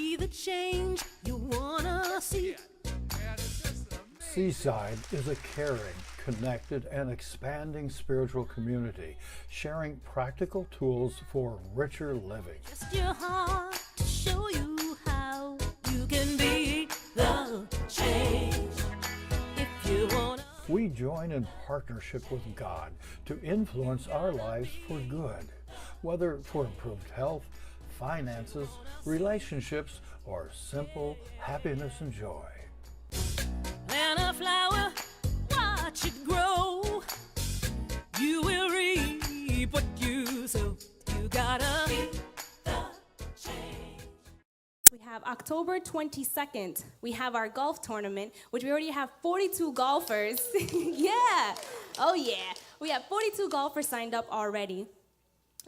be the change you wanna see. Seaside is a caring, connected, and expanding spiritual community, sharing practical tools for richer living. Just your heart to show you how you can be the change if you wanna. We join in partnership with God to influence our lives for good, whether for improved health, finances, relationships, or simple happiness and joy. Plant a flower, watch it grow. You will reap what you sow. You gotta be the change. We have October 22nd. We have our golf tournament, which we already have 42 golfers. Yeah. Oh, yeah. We have 42 golfers signed up already.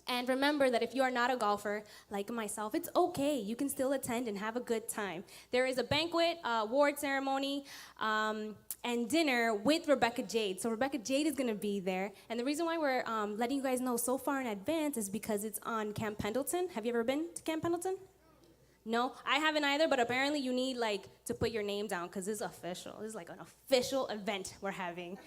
And remember that if you are not a golfer, like myself, it's okay. You can still attend and have a good time. There is a banquet, award ceremony, and dinner with Rebecca Jade. So Rebecca Jade is going to be there. And the reason why we're letting you guys know so far in advance is because it's on Camp Pendleton. Have you ever been to Camp Pendleton? No, I haven't either, but apparently you need to put your name down because it's official. This is like an official event we're having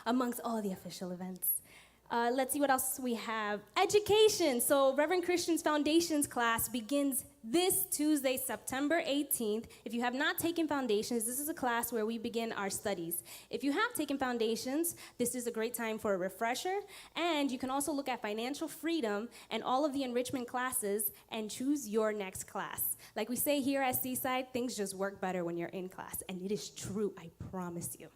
amongst all the official events. Let's see what else we have. Education. So Reverend Christian's Foundations class begins this Tuesday, September 18th. If you have not taken Foundations, this is a class where we begin our studies. If you have taken Foundations, this is a great time for a refresher. And you can also look at financial freedom and all of the enrichment classes and choose your next class. Like we say here at Seaside, things just work better when you're in class. And it is true, I promise you.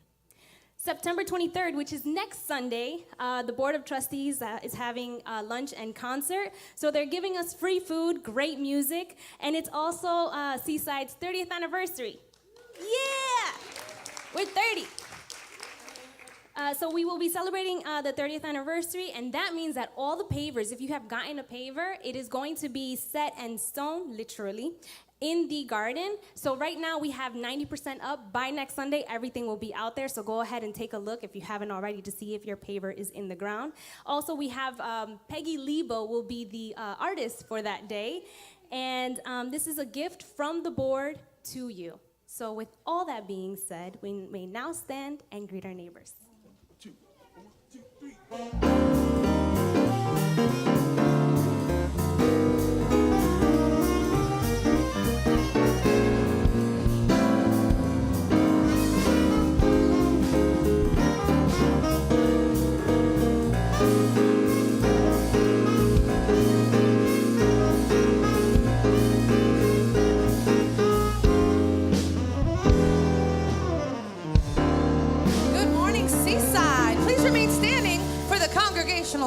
September 23rd, which is next Sunday, the Board of Trustees is having lunch and concert. So they're giving us free food, great music, and it's also Seaside's 30th anniversary. Yeah! We're 30. So we will be celebrating the 30th anniversary, and that means that all the pavers, if you have gotten a paver, it is going to be set in stone, literally, in the garden. So right now we have 90% up. By next Sunday, everything will be out there. So go ahead and take a look if you haven't already to see if your paver is in the ground. Also, we have Peggy Lebo will be the artist for that day. And this is a gift from the board to you. So with all that being said, we may now stand and greet our neighbors. 1, 2, 3.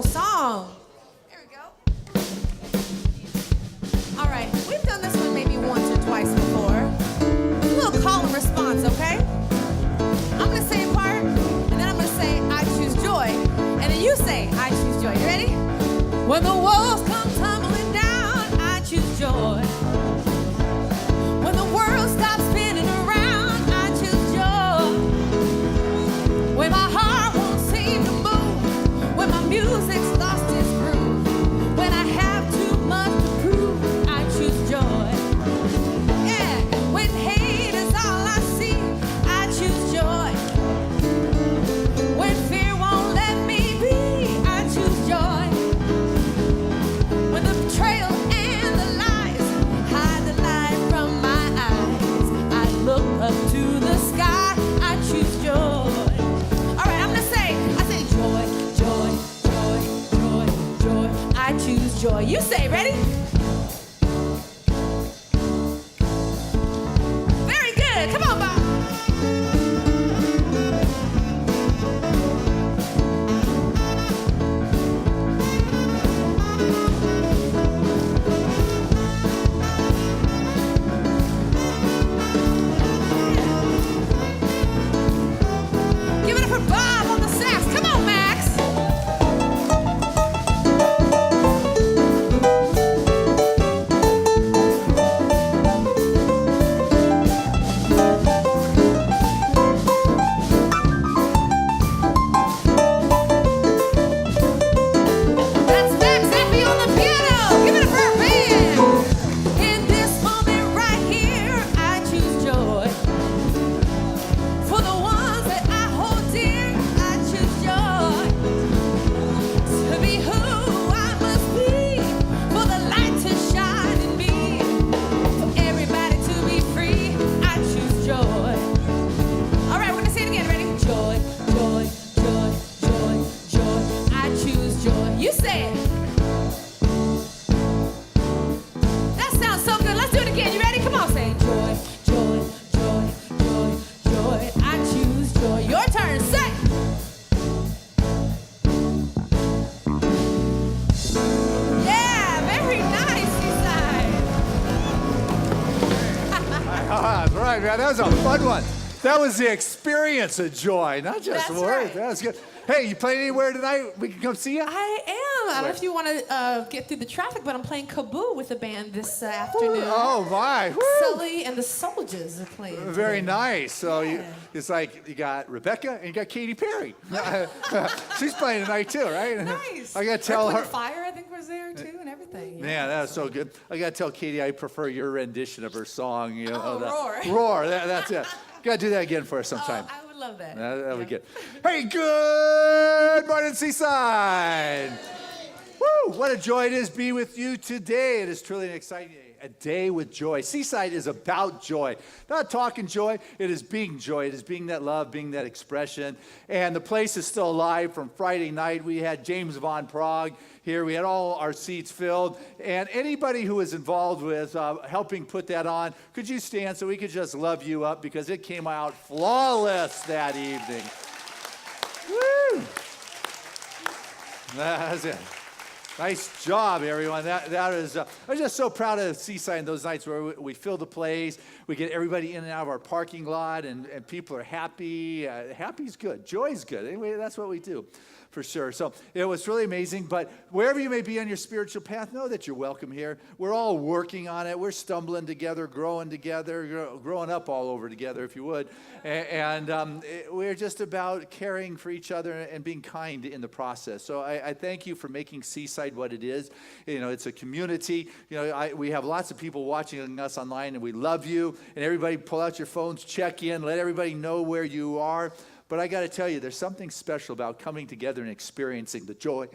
Song. There we go. All right, we've done this one maybe once or twice before. A little call and response, okay? I'm going to say a part, and then I'm going to say, I choose joy. And then you say, I choose joy. You ready? When the walls come tumbling down, I choose joy. When the world stops spinning around, I choose joy. When my heart won't seem to move, when my music's lost its groove, when I have too much to prove, I choose joy. Yeah, when hate is all I see, I Yeah, that was a fun one. That was the experience of joy, not just That's words. right. That was good. Hey, you playing anywhere tonight? We can come see you? I am. I don't know if you want to get through the traffic, but I'm playing Kaboo with the band this afternoon. Oh, my. Woo. Sully and the Soldiers are playing. Very today. nice. So Yeah. it's like you got Rebecca and you got Katy Perry. She's playing tonight too, right? Nice. I got to tell Earth, her. Wind & Fire, I think, was there too, and everything. Yeah. Man, that was so good. I got to tell Katie I prefer your rendition of her song. You know, Oh, Roar. Roar, that's it. Got to do that again for us sometime. Oh, I would love that. That'll be Yeah. good. Hey, good morning, Seaside. Woo, what a joy it is to be with you today. It is truly an exciting day. A day with joy. Seaside is about joy. Not talking joy, it is being joy. It is being that love, being that expression. And the place is still alive from Friday night. We had James Von Prague here. We had all our seats filled. And anybody who was involved with helping put that on, could you stand so we could just love you up because it came out flawless that evening. Woo! That's it. Nice job, everyone. That is. I'm just so proud of Seaside and those nights where we fill the place. We get everybody in and out of our parking lot, and people are happy. Happy's good. Joy's good. Anyway, that's what we do, for sure. So it was really amazing. But wherever you may be on your spiritual path, know that you're welcome here. We're all working on it. We're stumbling together, growing up all over together, if you would. And we're just about caring for each other and being kind in the process. So I thank you for making Seaside what it is. You know, it's a community. You know, we have lots of people watching us online, and we love you. And everybody, pull out your phones, check in, let everybody know where you are. But I got to tell you, there's something special about coming together and experiencing the joy,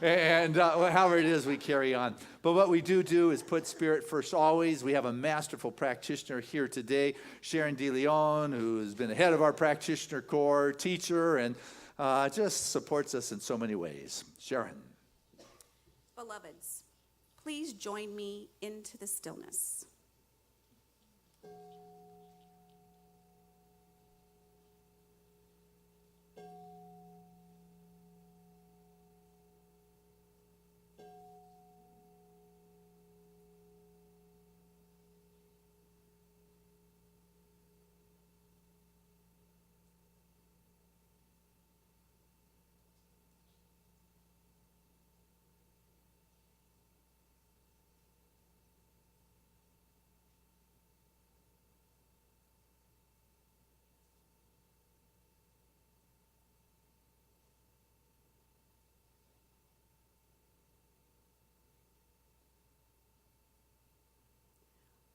and however it is we carry on. But what we do is put spirit first always. We have a masterful practitioner here today, Sharon DeLeon, who has been the head of our practitioner corps, teacher, and just supports us in so many ways. Sharon. Beloveds, please join me into the stillness.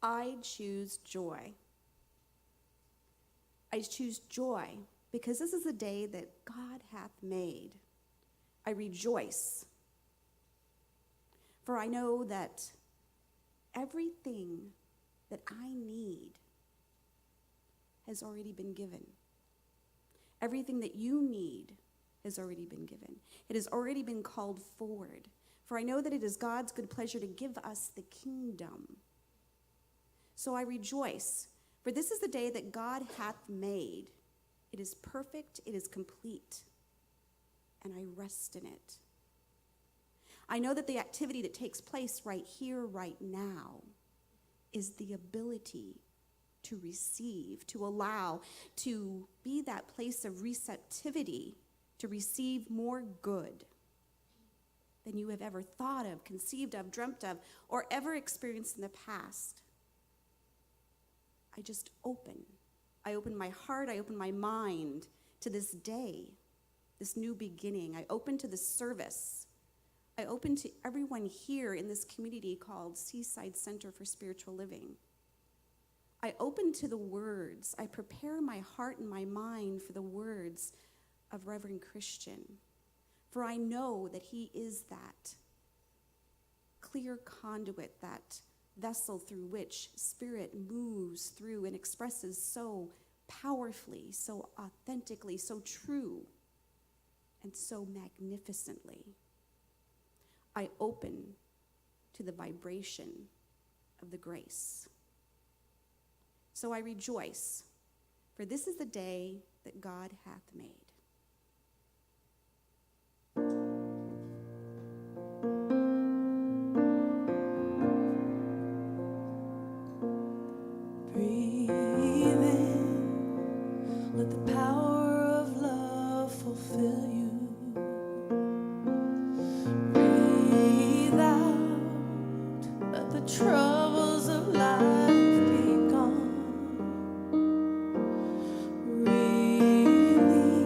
I choose joy. I choose joy because this is a day that God hath made. I rejoice, for I know that everything that I need has already been given. Everything that you need has already been given. It has already been called forward. For I know that it is God's good pleasure to give us the kingdom. So I rejoice, for this is the day that God hath made. It is perfect, it is complete, and I rest in it. I know that the activity that takes place right here, right now, is the ability to receive, to allow, to be that place of receptivity, to receive more good than you have ever thought of, conceived of, dreamt of, or ever experienced in the past. I just open. I open my heart, I open my mind to this day, this new beginning. I open to this service. I open to everyone here in this community called Seaside Center for Spiritual Living. I open to the words. I prepare my heart and my mind for the words of Reverend Christian, for I know that he is that clear conduit, that vessel through which Spirit moves through and expresses so powerfully, so authentically, so true, and so magnificently. I open to the vibration of the grace. So I rejoice, for this is the day that God hath made. Breathe. Let the power of love fulfill you. Breathe out. Let the troubles of life be gone. Release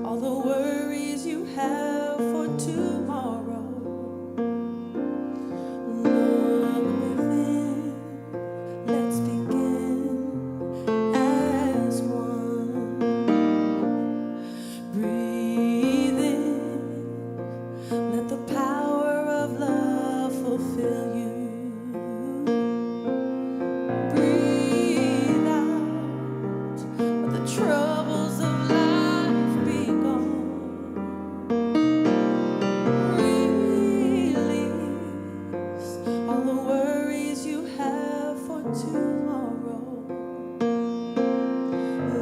all the worries you have for tomorrow. Look within. Let's begin as one. Breathe in. Let the power of love fulfill you. Breathe out. Let the troubles of life be gone. Release all the worries you have for tomorrow.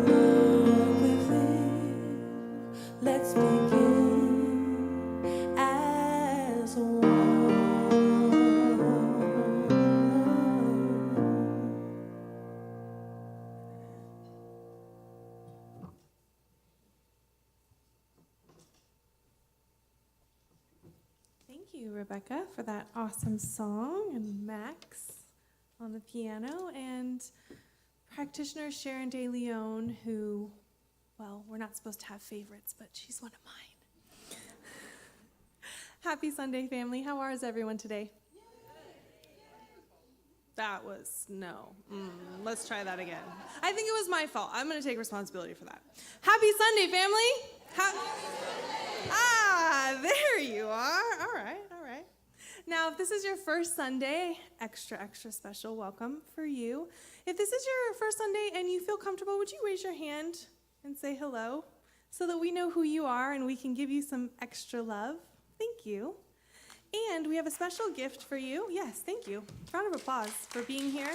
Look within. Let's begin as one. Thank you, Rebecca, for that awesome song, and Max on the piano, and practitioner Sharon De Leon, who, well, we're not supposed to have favorites, but she's one of mine. Happy Sunday, family. How is everyone today? That was, no. Let's try that again. I think it was my fault. I'm going to take responsibility for that. Happy Sunday, family. There you are. All right. Now, if this is your first Sunday, extra special welcome for you. If this is your first Sunday and you feel comfortable, would you raise your hand and say hello so that we know who you are and we can give you some extra love? Thank you. And we have a special gift for you. Yes, thank you. Round of applause for being here,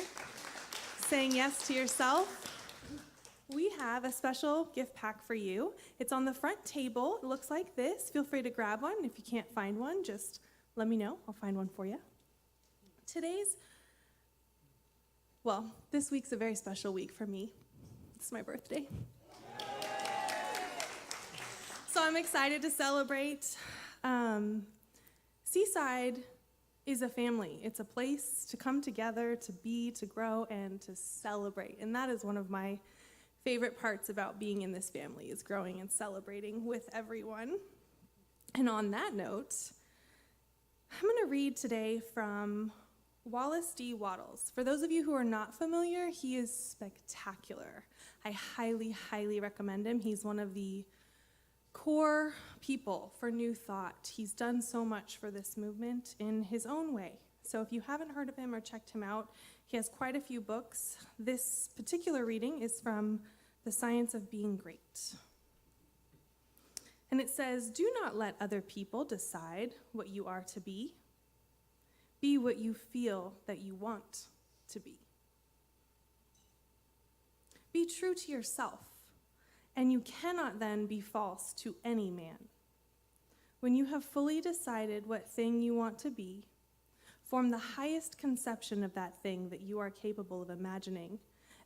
saying yes to yourself. We have a special gift pack for you. It's on the front table. It looks like this. Feel free to grab one. If you can't find one, just let me know. I'll find one for you. This week's a very special week for me. It's my birthday. So I'm excited to celebrate. Seaside is a family. It's a place to come together, to be, to grow, and to celebrate. And that is one of my favorite parts about being in this family, is growing and celebrating with everyone. And on that note, I'm going to read today from Wallace D. Wattles. For those of you who are not familiar, he is spectacular. I highly, highly recommend him. He's one of the core people for New Thought. He's done so much for this movement in his own way. So if you haven't heard of him or checked him out, he has quite a few books. This particular reading is from The Science of Being Great. And it says, "Do not let other people decide what you are to be. Be what you feel that you want to be. Be true to yourself, and you cannot then be false to any man. When you have fully decided what thing you want to be, form the highest conception of that thing that you are capable of imagining,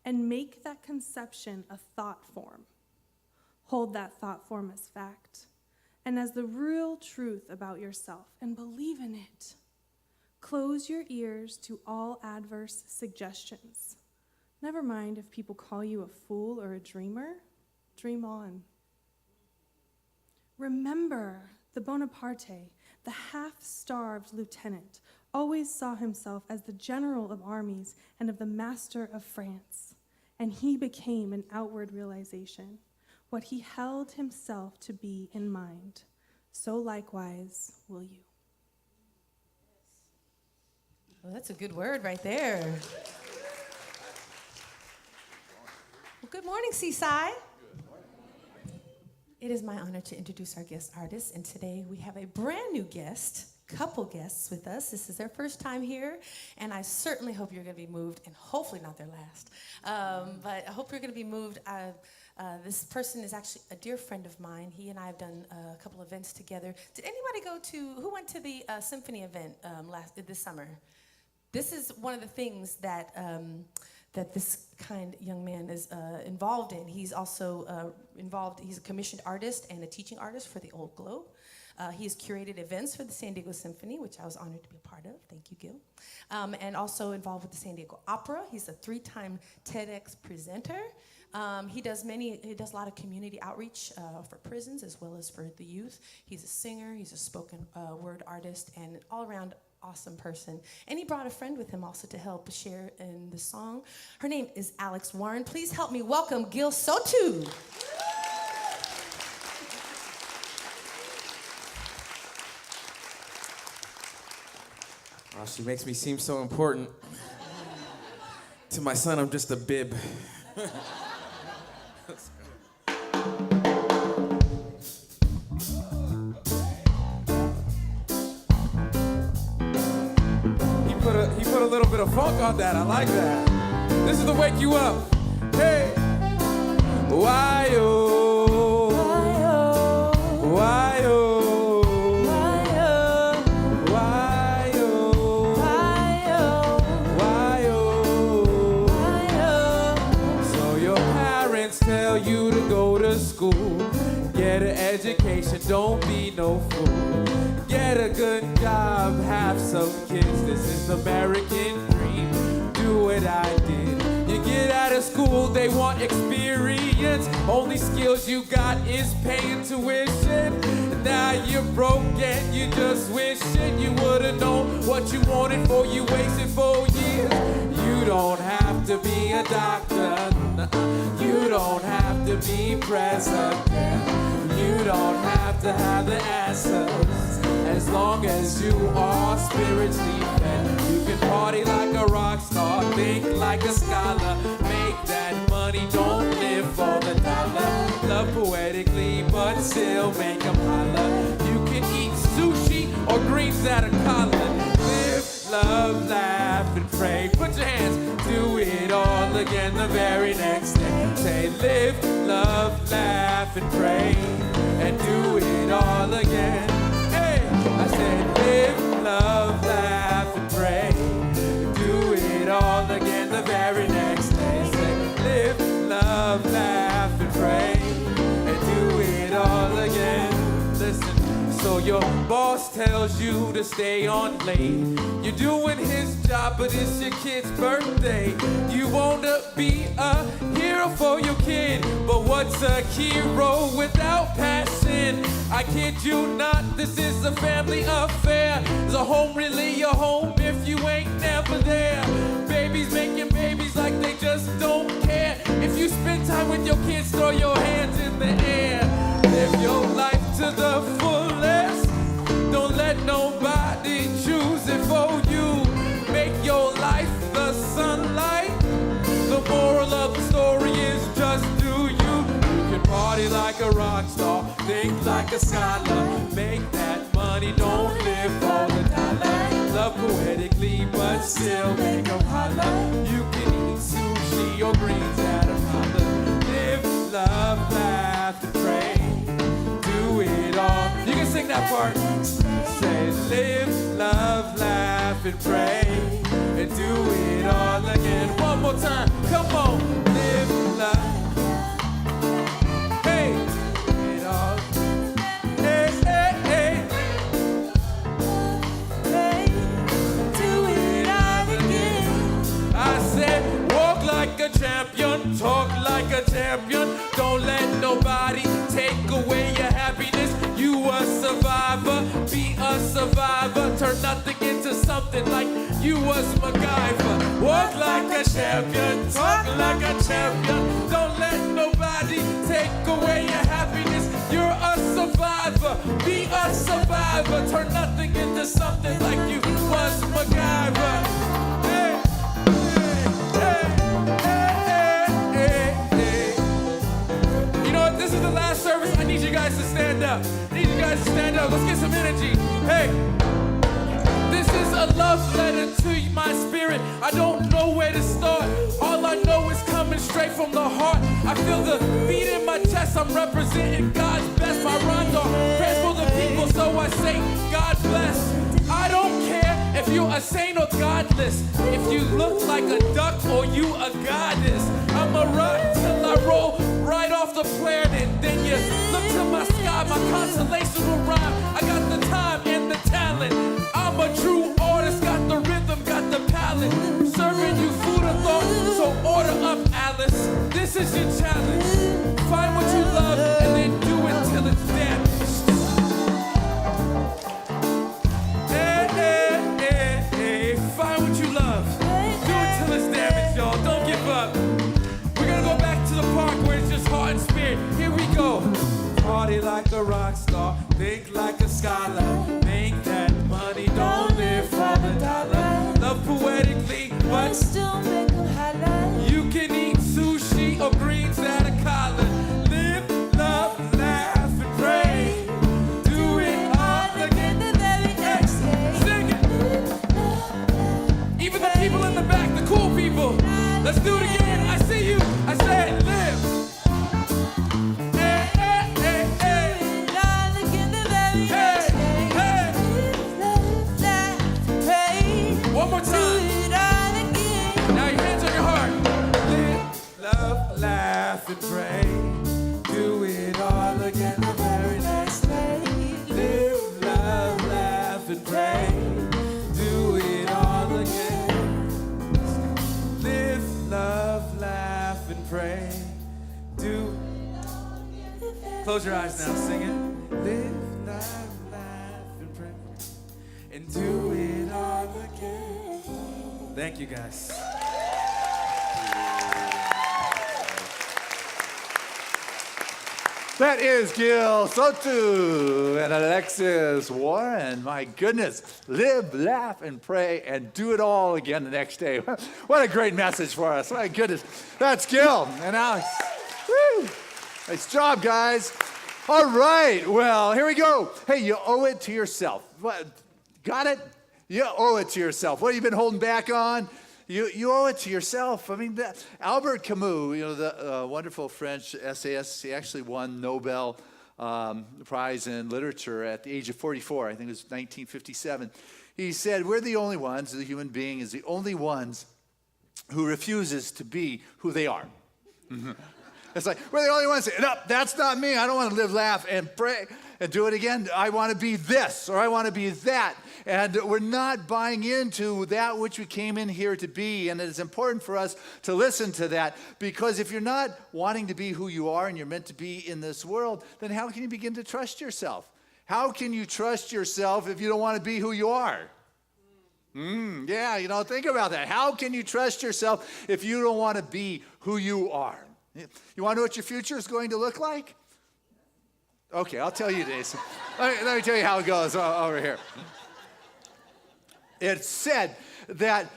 and make that conception a thought form. Hold that thought form as fact, and as the real truth about yourself, and believe in it. Close your ears to all adverse suggestions. Never mind if people call you a fool or a dreamer. Dream on. Remember the Bonaparte, the half-starved lieutenant, always saw himself as the general of armies and of the master of France, and he became an outward realization, what he held himself to be in mind. So likewise will you." Well, that's a good word right there. Well, good morning, Seaside. It is my honor to introduce our guest artist, and today we have a brand new couple guests with us. This is their first time here, and I certainly hope you're going to be moved, and hopefully not their last, but I hope you're going to be moved. This person is actually a dear friend of mine. He and I have done a couple events together. Did anybody who went to the symphony event this summer? This is one of the things that this kind young man is involved in. He's also he's a commissioned artist and a teaching artist for the Old Globe. He has curated events for the San Diego Symphony, which I was honored to be a part of. Thank you, Gil. And also involved with the San Diego Opera. He's a 3-time TEDx presenter. He does a lot of community outreach for prisons as well as for the youth. He's a singer, he's a spoken word artist, and an all-around awesome person. And he brought a friend with him also to help share in the song. Her name is Alex Warren. Please help me welcome Gil Sotu. Oh, she makes me seem so important. To my son, I'm just a bib. He put a little bit of funk on that. I like that. This is to wake you up. Hey, why oh, why oh, why oh, why oh. So your parents tell you to go to school, get an education, don't be no fool. Get a good job, have some kids, this is the American dream, do what I did. You get out of school, they want experience, only skills you got is paying tuition. Now you're broke and you just wishing you would've known what you wanted before you wasted 4 years. You don't have to be a doctor, you don't have to be president, you don't have to have the answers. As long as you are spiritually fed, you can party like a rock star, think like a scholar, make that money, don't live for the dollar. Love poetically, but still make them holler. You can eat sushi or greens at a collar. Live, love, laugh, and pray. Put your hands, do it all again the very next day. Say live, love, laugh, and pray, and do it all again. I said live, love, laugh, and pray. Do it all again the very next day. Say live, love, laugh, and pray. And do it all again. Listen, so your boss tells you to stay on late. You're doing his job, but it's your kid's birthday. You wanna be a hero for your kid, but what's a hero without passion? I kid you not, this is a family affair. Is a home really a home if you ain't never there? Babies making babies like they just don't care. If you spend time with your kids, throw your hands in the air. Live your life to the fullest. Don't let nobody choose it for you. Make your life the sunlight. The moral of the story is just do you. You can party like a rock star, think like a scholar, make that money, don't live for the dollar. Love poetically, but still make them holler. You can eat sushi or greens at a collar. Live, love, laugh, and pray. Do it all. You can sing that part. Say live, love, laugh, and pray, and do it all again. One more time. Come on. Live, love. Hey. Do it all. Hey, hey, hey. Hey. Do it all again. I said walk like a champion, talk like a champion. Don't let nobody take away your happiness. You a survivor, be a survivor. Turn nothing into something like you was MacGyver. Walk like a champion, talk like a champion. Don't let nobody take away your happiness. You're a survivor, be a survivor. Turn nothing into something like you was MacGyver. Hey, hey, hey, hey, hey, hey. You know what? This is the last service. I need you guys to stand up. I need you guys to stand up. Let's get some energy. Hey. This is a love letter to my spirit. I don't know where to start. All I know is coming straight from the heart. I feel the beat in my chest. I'm representing God's best. My rhymes are prayers for the people, so I say God bless. I don't care if you're a Alice ain't no godless. If you look like a duck or you a goddess, I'm a rock till I roll right off the planet. Then you look to my sky, my constellation will rhyme. I got the time and the talent. I'm a true artist, got the rhythm, got the palate. Serving you food of thought, so order up, Alice. This is your challenge. Find what you love and then do it till it's damaged. Hey, hey, hey, hey. Find what you love. Do it till it's damaged, y'all. Don't give up. We're gonna go back to the park where it's just heart and spirit. Here we go. Party like a rock star, think like a scholar. Make that money, don't live for the dollar. Love poetically, but Still make them holler. you can eat sushi or greens at a collar. Live, love, laugh, and pray. Do it all again the very next day. Sing it. Even the people in the back, the cool people. Let's do it again. I see you. I said live. Hey, hey, hey, hey. All again the very Hey, next day. hey. Love, laugh, pray. One more Do time. it all again. Now your hands on your heart. Live, love, laugh, and pray. Do it all again the very next day. Live, love, laugh, and pray. Do it all again. Live, love, laugh, and pray. Do. Close your eyes now, sing it. Live, love, laugh, and pray. And do it all again. Thank you, guys. That is Gil Soto and Alexis Warren. My goodness. Live, laugh, and pray, and do it all again the next day. What a great message for us. My goodness. That's Gil and Alex. Woo! Nice job, guys. All right. Well, here we go. Hey, you owe it to yourself. What? Got it? You owe it to yourself. What have you been holding back on? You owe it to yourself. I mean, Albert Camus, the wonderful French essayist, he actually won Nobel Prize in Literature at the age of 44. I think it was 1957. He said, we're the only ones, the human being is the only ones who refuses to be who they are. It's like, we're the only ones saying, no, that's not me. I don't want to live, laugh, and pray and do it again. I want to be this, or I want to be that. And we're not buying into that which we came in here to be. And it is important for us to listen to that, because if you're not wanting to be who you are and you're meant to be in this world, then how can you begin to trust yourself? How can you trust yourself if you don't want to be who you are? Yeah, think about that. How can you trust yourself if you don't want to be who you are? You want to know what your future is going to look like? Okay, I'll tell you this. Let me tell you how it goes over here. It's said that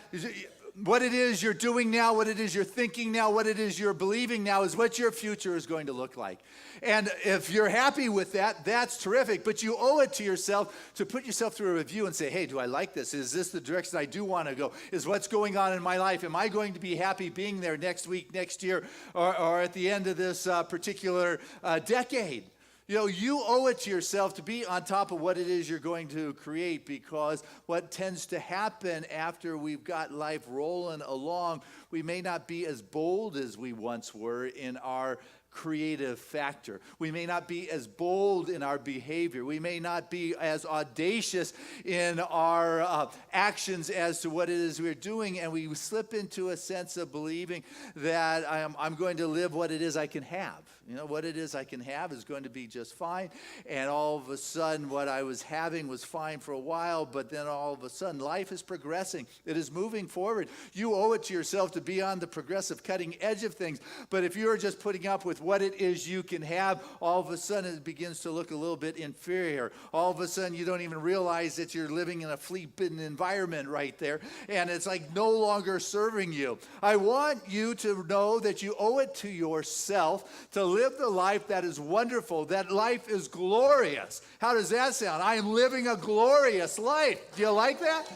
what it is you're doing now, what it is you're thinking now, what it is you're believing now is what your future is going to look like. And if you're happy with that, that's terrific. But you owe it to yourself to put yourself through a review and say, hey, do I like this? Is this the direction I do want to go? Is what's going on in my life? Am I going to be happy being there next week, next year, or at the end of this particular decade? You owe it to yourself to be on top of what it is you're going to create, because what tends to happen after we've got life rolling along, we may not be as bold as we once were in our creative factor. We may not be as bold in our behavior. We may not be as audacious in our actions as to what it is we're doing, and we slip into a sense of believing that I'm going to live what it is I can have. What it is I can have is going to be just fine, and all of a sudden what I was having was fine for a while, but then all of a sudden life is progressing. It is moving forward. You owe it to yourself to be on the progressive cutting edge of things, but if you're just putting up with what it is you can have, all of a sudden it begins to look a little bit inferior. All of a sudden you don't even realize that you're living in a flea-bitten environment right there, and it's like no longer serving you. I want you to know that you owe it to yourself to live the life that is wonderful, that life is glorious. How does that sound? I am living a glorious life. Do you like that?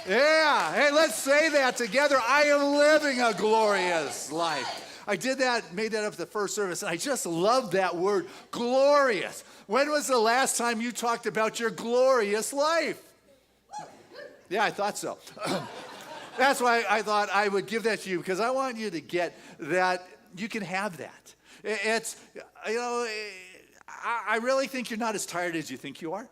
Yeah. Hey, let's say that together. I am living a glorious life. I made that up at the first service, and I just love that word, glorious. When was the last time you talked about your glorious life? Yeah, I thought so. That's why I thought I would give that to you, because I want you to get that you can have that. It's, you know, I really think you're not as tired as you think you are.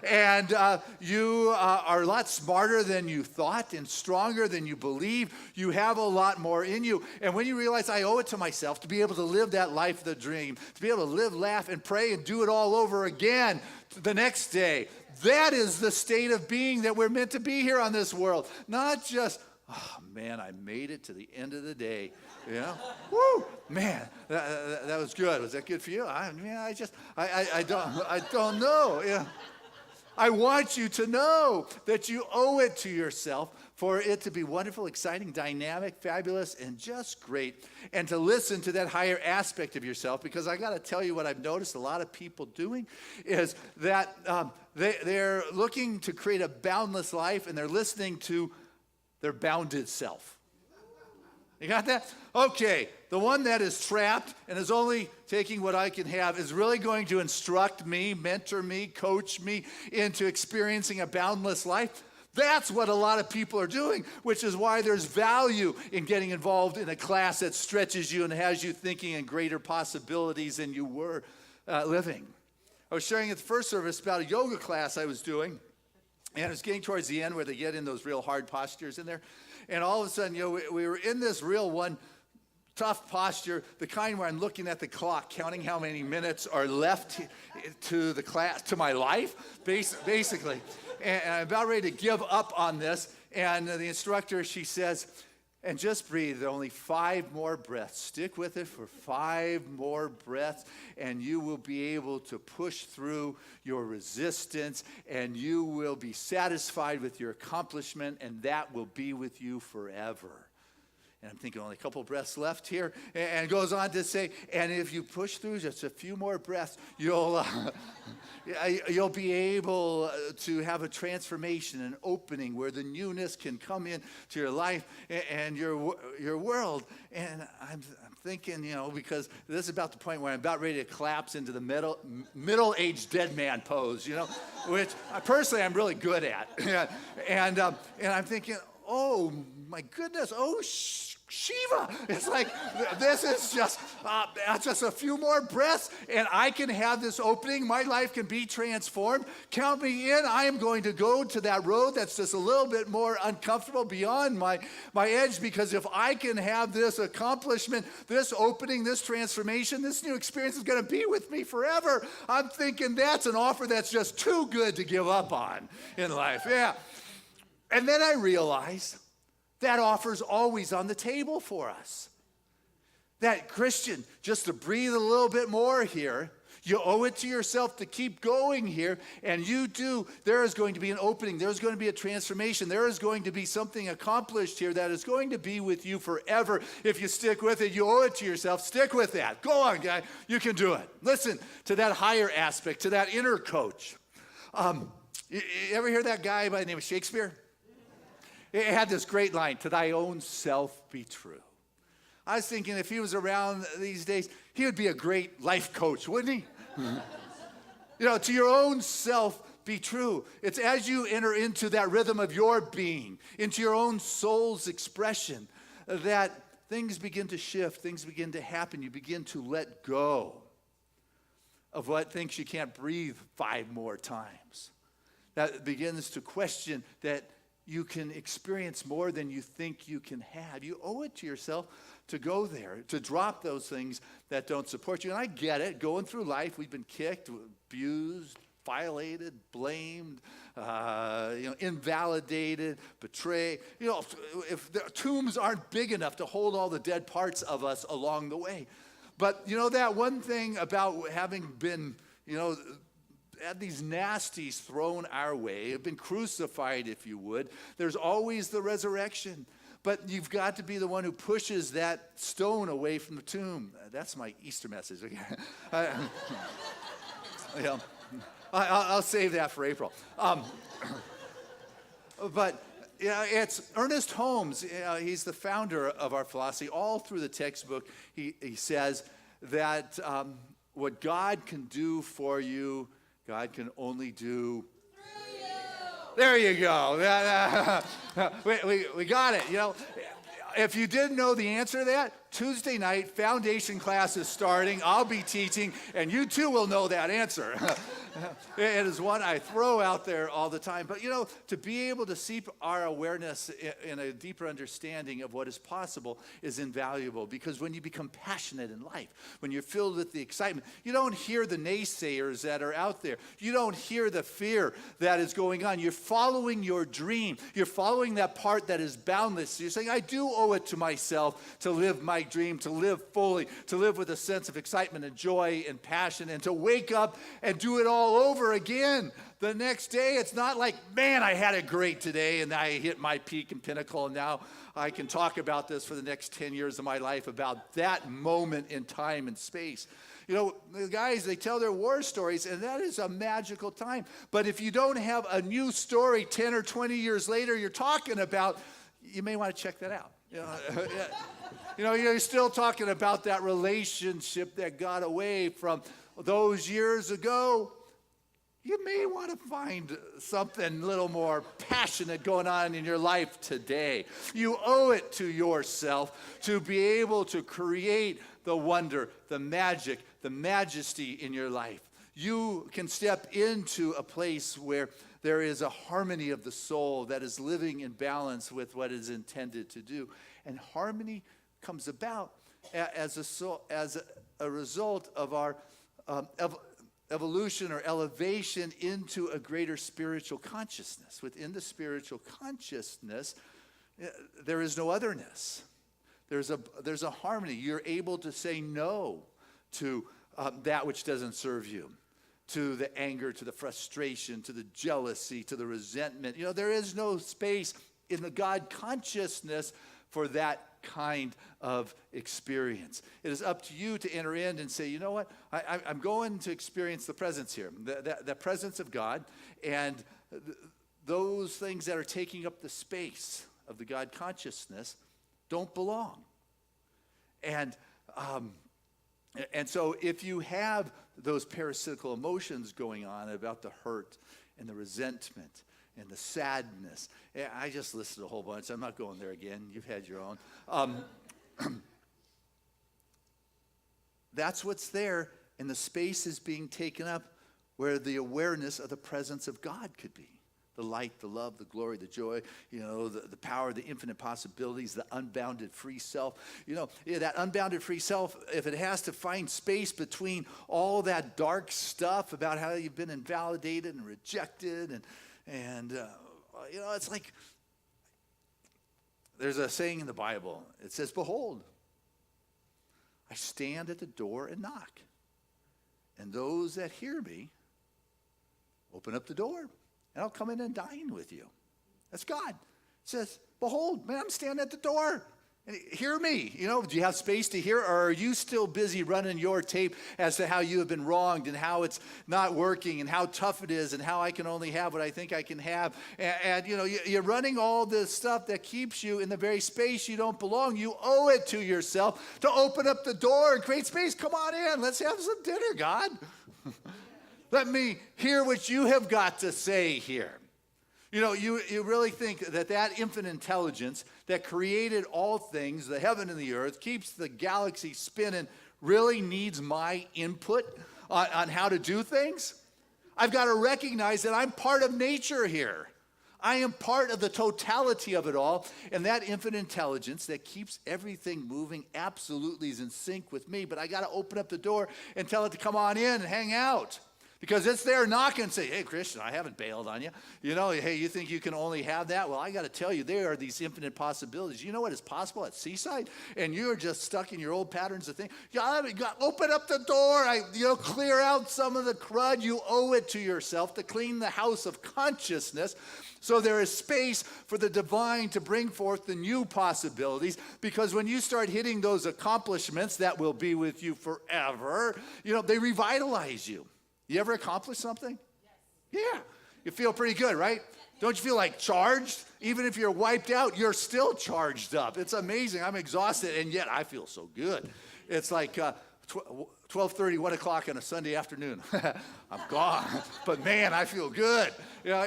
And you are a lot smarter than you thought and stronger than you believe. You have a lot more in you. And when you realize I owe it to myself to be able to live that life of the dream, to be able to live, laugh, and pray and do it all over again the next day, that is the state of being that we're meant to be here on this world. Not just, oh man, I made it to the end of the day. You know? Woo! Man, that was good. Was that good for you? I don't know. Yeah. I want you to know that you owe it to yourself for it to be wonderful, exciting, dynamic, fabulous, and just great. And to listen to that higher aspect of yourself, because I got to tell you what I've noticed a lot of people doing is that they're looking to create a boundless life, and they're listening to their bounded self. You got that? Okay, the one that is trapped and is only taking what I can have is really going to instruct me, mentor me, coach me into experiencing a boundless life. That's what a lot of people are doing, which is why there's value in getting involved in a class that stretches you and has you thinking in greater possibilities than you were living. I was sharing at the first service about a yoga class I was doing, and it was getting towards the end where they get in those real hard postures in there. And all of a sudden, we were in this real one, tough posture, the kind where I'm looking at the clock, counting how many minutes are left to the class, to my life, basically. And I'm about ready to give up on this. And the instructor, she says, and just breathe, only 5 more breaths. Stick with it for 5 more breaths, and you will be able to push through your resistance, and you will be satisfied with your accomplishment, and that will be with you forever. And I'm thinking only a couple breaths left here, and goes on to say, and if you push through just a few more breaths, you'll be able to have a transformation, an opening where the newness can come into your life and your world. And I'm thinking, because this is about the point where I'm about ready to collapse into the middle-aged dead man pose, which personally I'm really good at. And I'm thinking, oh my goodness, Shiva. It's like, this is just a few more breaths, and I can have this opening. My life can be transformed. Count me in. I am going to go to that road that's just a little bit more uncomfortable beyond my edge, because if I can have this accomplishment, this opening, this transformation, this new experience is going to be with me forever. I'm thinking that's an offer that's just too good to give up on in life. Yeah. And then I realized that offer's always on the table for us. That Christian, just to breathe a little bit more here, you owe it to yourself to keep going here, and you do. There is going to be an opening. There's going to be a transformation. There is going to be something accomplished here that is going to be with you forever. If you stick with it, you owe it to yourself. Stick with that. Go on, guy. You can do it. Listen to that higher aspect, to that inner coach. You ever hear that guy by the name of Shakespeare? It had this great line, to thy own self be true. I was thinking if he was around these days, he would be a great life coach, wouldn't he? To your own self be true. It's as you enter into that rhythm of your being, into your own soul's expression, that things begin to shift, things begin to happen. You begin to let go of what thinks you can't breathe 5 more times. That begins to question that you can experience more than you think you can have. You owe it to yourself to go there, to drop those things that don't support you. And I get it. Going through life, we've been kicked, abused, violated, blamed, invalidated, betrayed. If the tombs aren't big enough to hold all the dead parts of us along the way. But that one thing about having been, had these nasties thrown our way, have been crucified, if you would, there's always the resurrection. But you've got to be the one who pushes that stone away from the tomb. That's my Easter message. I'll save that for April. But it's Ernest Holmes. He's the founder of our philosophy. All through the textbook, he says that what God can do for you, God can only do through you. There you go. We got it. You know, if you didn't know the answer to that, Tuesday night, foundation class is starting. I'll be teaching, and you too will know that answer. It is one I throw out there all the time. But, you know, to be able to seep our awareness in a deeper understanding of what is possible is invaluable. Because when you become passionate in life, when you're filled with the excitement, you don't hear the naysayers that are out there. You don't hear the fear that is going on. You're following your dream. You're following that part that is boundless. You're saying, I do owe it to myself to live my dream, to live fully, to live with a sense of excitement and joy and passion, and to wake up and do it all over again the next day. It's not like, man, I had it great today and I hit my peak and pinnacle, and now I can talk about this for the next 10 years of my life, about that moment in time and space. You know, the guys, they tell their war stories, and that is a magical time. But if you don't have a new story 10 or 20 years later you're talking about, you may want to check that out. You know, you're still talking about that relationship that got away from those years ago. You may want to find something a little more passionate going on in your life today. You owe it to yourself to be able to create the wonder, the magic, the majesty in your life. You can step into a place where there is a harmony of the soul that is living in balance with what it is intended to do. And harmony comes about as a result of our evolution or elevation into a greater spiritual consciousness. Within the spiritual consciousness, there is no otherness. There's a harmony. You're able to say no to that which doesn't serve you, to the anger, to the frustration, to the jealousy, to the resentment. You know, there is no space in the God consciousness for that kind of experience. It is up to you to enter in and say, you know what, I'm going to experience the presence here, the presence of God, and those things that are taking up the space of the God consciousness don't belong. And so if you have those parasitical emotions going on about the hurt and the resentment and the sadness. I just listed a whole bunch. I'm not going there again. You've had your own. That's what's there, and the space is being taken up where the awareness of the presence of God could be. The light, the love, the glory, the joy, you know, the power, the infinite possibilities, the unbounded free self. You know, that unbounded free self, if it has to find space between all that dark stuff about how you've been invalidated and rejected and you know, it's like, there's a saying in the Bible. It says, behold, I stand at the door and knock. And those that hear me, open up the door, and I'll come in and dine with you. That's God. It says, behold, man, I'm standing at the door. And hear me. You know, do you have space to hear, or are you still busy running your tape as to how you have been wronged and how it's not working and how tough it is and how I can only have what I think I can have? And you know, you're running all this stuff that keeps you in the very space you don't belong. You owe it to yourself to open up the door and create space. Come on in. Let's have some dinner, God. Let me hear what you have got to say here. You know, you really think that infinite intelligence that created all things, the heaven and the earth, keeps the galaxy spinning, really needs my input on how to do things? I've got to recognize that I'm part of nature here. I am part of the totality of it all, and that infinite intelligence that keeps everything moving absolutely is in sync with me, but I got to open up the door and tell it to come on in and hang out. Because it's there knocking and say, hey, Christian, I haven't bailed on you. You know, hey, you think you can only have that? Well, I got to tell you, there are these infinite possibilities. You know what is possible at Seaside? And you're just stuck in your old patterns of things. Open up the door. Clear out some of the crud. You owe it to yourself to clean the house of consciousness. So there is space for the divine to bring forth the new possibilities, because when you start hitting those accomplishments that will be with you forever, you know, they revitalize you. You ever accomplish something? Yes. Yeah. You feel pretty good, right? Don't you feel like charged? Even if you're wiped out, you're still charged up. It's amazing. I'm exhausted, and yet I feel so good. It's like 12:30, 1 o'clock on a Sunday afternoon. I'm gone. But man, I feel good. You know,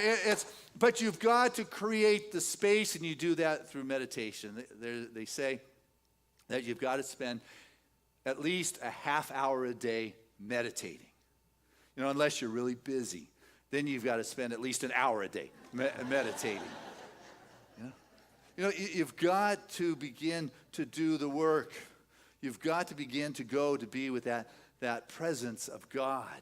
But you've got to create the space, and you do that through meditation. They say that you've got to spend at least a half hour a day meditating. You know, unless you're really busy, then you've got to spend at least an hour a day meditating. You know, you've got to begin to do the work. You've got to begin to go to be with that presence of God.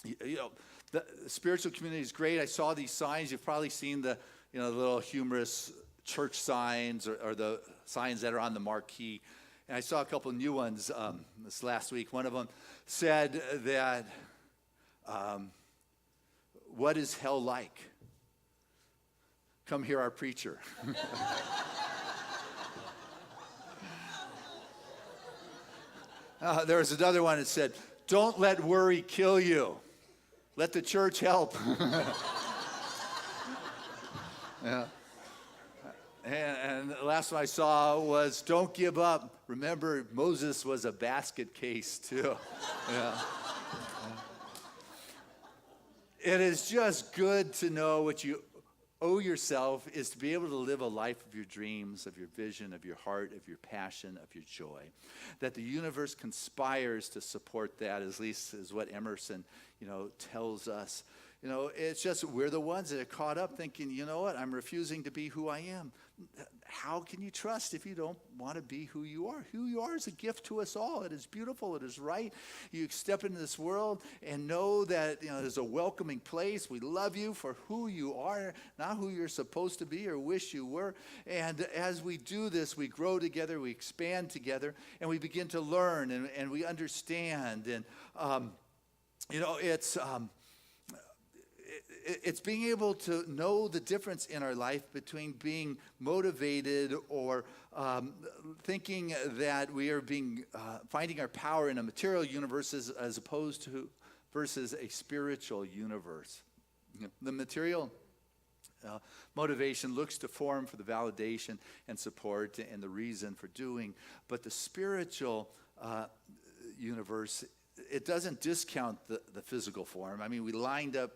You know, the spiritual community is great. I saw these signs. You've probably seen the little humorous church signs or the signs that are on the marquee. And I saw a couple new ones this last week. One of them said that, what is hell like? Come hear our preacher. There was another one that said, don't let worry kill you. Let the church help. Yeah. And the last one I saw was, don't give up. Remember, Moses was a basket case, too. Yeah. It is just good to know what you owe yourself is to be able to live a life of your dreams, of your vision, of your heart, of your passion, of your joy. That the universe conspires to support that, at least is what Emerson, tells us. It's just we're the ones that are caught up thinking, you know what, I'm refusing to be who I am. How can you trust if you don't want to be who you are? Who you are is a gift to us all. It is beautiful. It is right. You step into this world and know that there's a welcoming place. We love you for who you are, not who you're supposed to be or wish you were. And as we do this, we grow together, we expand together, and we begin to learn and we understand. And it's being able to know the difference in our life between being motivated or thinking that we are finding our power in a material universe as opposed to versus a spiritual universe. The material motivation looks to form for the validation and support and the reason for doing, but the spiritual universe, it doesn't discount the physical form. I mean, we lined up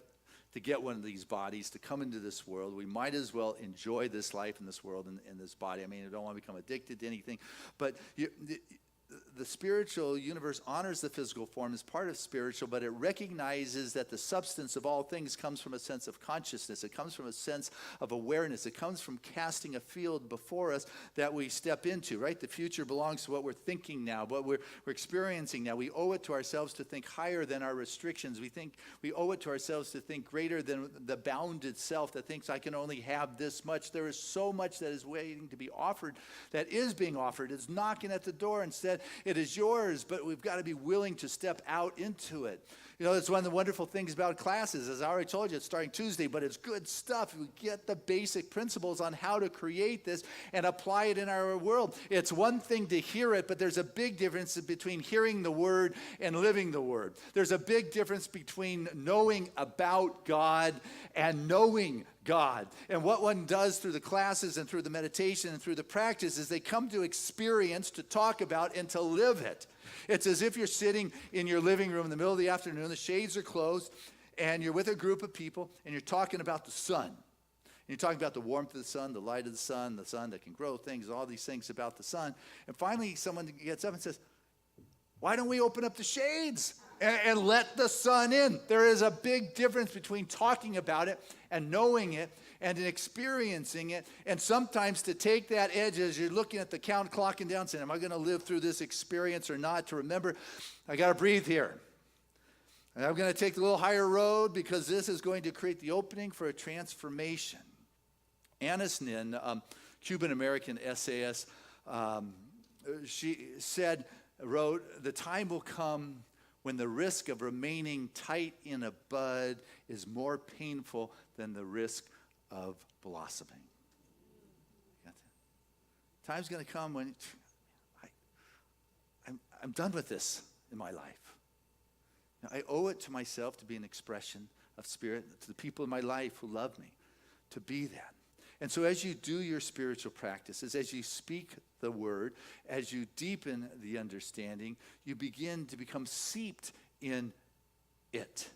to get one of these bodies, to come into this world. We might as well enjoy this life in this world, in this body. I mean, I don't want to become addicted to anything. But the spiritual universe honors the physical form as part of spiritual, but it recognizes that the substance of all things comes from a sense of consciousness. It comes from a sense of awareness. It comes from casting a field before us that we step into, right? The future belongs to what we're thinking now, what we're experiencing now. We owe it to ourselves to think higher than our restrictions. We owe it to ourselves to think greater than the bounded self that thinks I can only have this much. There is so much that is waiting to be offered, that is being offered. It's knocking at the door. Instead, it is yours, but we've got to be willing to step out into it. It's one of the wonderful things about classes. As I already told you, it's starting Tuesday, but it's good stuff. We get the basic principles on how to create this and apply it in our world. It's one thing to hear it, but there's a big difference between hearing the word and living the word. There's a big difference between knowing about God and knowing God. And what one does through the classes and through the meditation and through the practice is they come to experience, to talk about, and to live it. It's as if you're sitting in your living room in the middle of the afternoon, the shades are closed, and you're with a group of people, and you're talking about the sun. And you're talking about the warmth of the sun, the light of the sun that can grow things, all these things about the sun. And finally, someone gets up and says, why don't we open up the shades and let the sun in? There is a big difference between talking about it and knowing it and experiencing it. And sometimes to take that edge as you're looking at the count, clocking down, saying, am I going to live through this experience or not? To remember, I got to breathe here. And I'm going to take the little higher road because this is going to create the opening for a transformation. Annis Nin, Cuban-American essayist, she wrote, the time will come when the risk of remaining tight in a bud is more painful than the risk of blossoming. Time's going to come when I'm done with this in my life. I owe it to myself to be an expression of spirit, to the people in my life who love me, to be that. And so as you do your spiritual practices, as you speak the word, as you deepen the understanding, you begin to become seeped in it.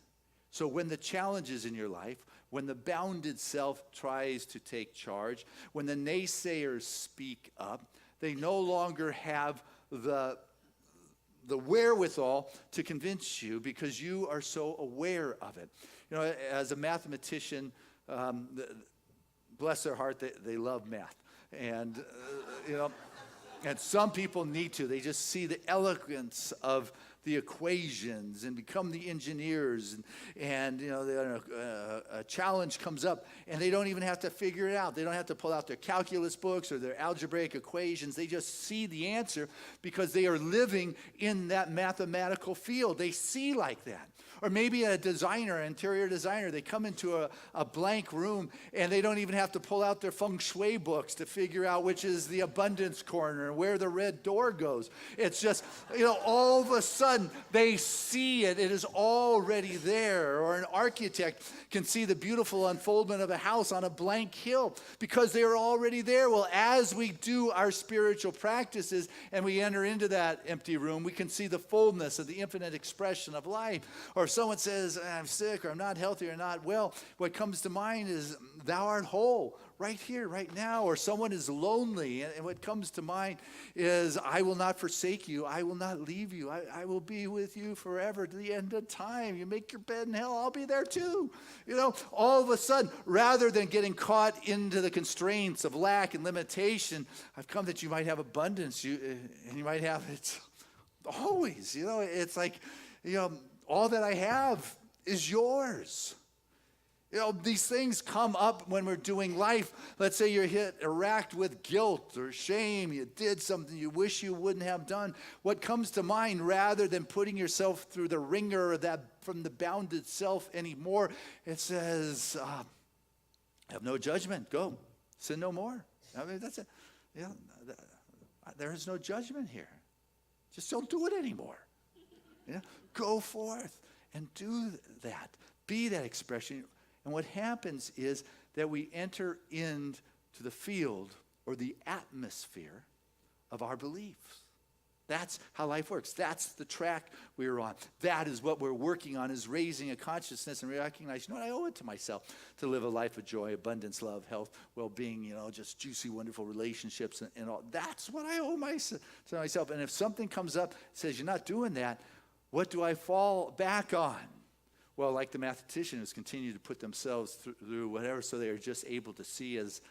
So when the challenges in your life, when the bounded self tries to take charge, when the naysayers speak up, they no longer have the wherewithal to convince you because you are so aware of it. You know, as a mathematician, bless their heart, they love math. And, and some people need to. They just see the eloquence of the equations and become the engineers. And a challenge comes up, and they don't even have to figure it out. They don't have to pull out their calculus books or their algebraic equations. They just see the answer because they are living in that mathematical field. They see like that. Or maybe a designer, an interior designer, they come into a blank room and they don't even have to pull out their feng shui books to figure out which is the abundance corner and where the red door goes. It's just, all of a sudden they see it. It is already there. Or an architect can see the beautiful unfoldment of a house on a blank hill because they are already there. Well, as we do our spiritual practices and we enter into that empty room, we can see the fullness of the infinite expression of life. Or if someone says, I'm sick, or I'm not healthy, or not well, what comes to mind is, thou art whole, right here, right now. Or someone is lonely, and what comes to mind is, I will not forsake you, I will not leave you, I will be with you forever to the end of time. You make your bed in hell, I'll be there too. All of a sudden, rather than getting caught into the constraints of lack and limitation, I've come that you might have abundance, and you might have it always. It's like, all that I have is yours. These things come up when we're doing life. Let's say you're racked with guilt or shame. You did something you wish you wouldn't have done. What comes to mind, rather than putting yourself through the ringer of that from the bounded self anymore, it says, have no judgment. Go. Sin no more. I mean, that's it. There is no judgment here. Just don't do it anymore. Go forth and do that. Be that expression. And what happens is that we enter into the field or the atmosphere of our beliefs. That's how life works. That's the track we're on. That is what we're working on, is raising a consciousness and recognize, I owe it to myself to live a life of joy, abundance, love, health, well-being, just juicy, wonderful relationships and all. That's what I owe to myself. And if something comes up, says you're not doing that, what do I fall back on? Well, like the mathematicians continue to put themselves through whatever, so they are just able to see as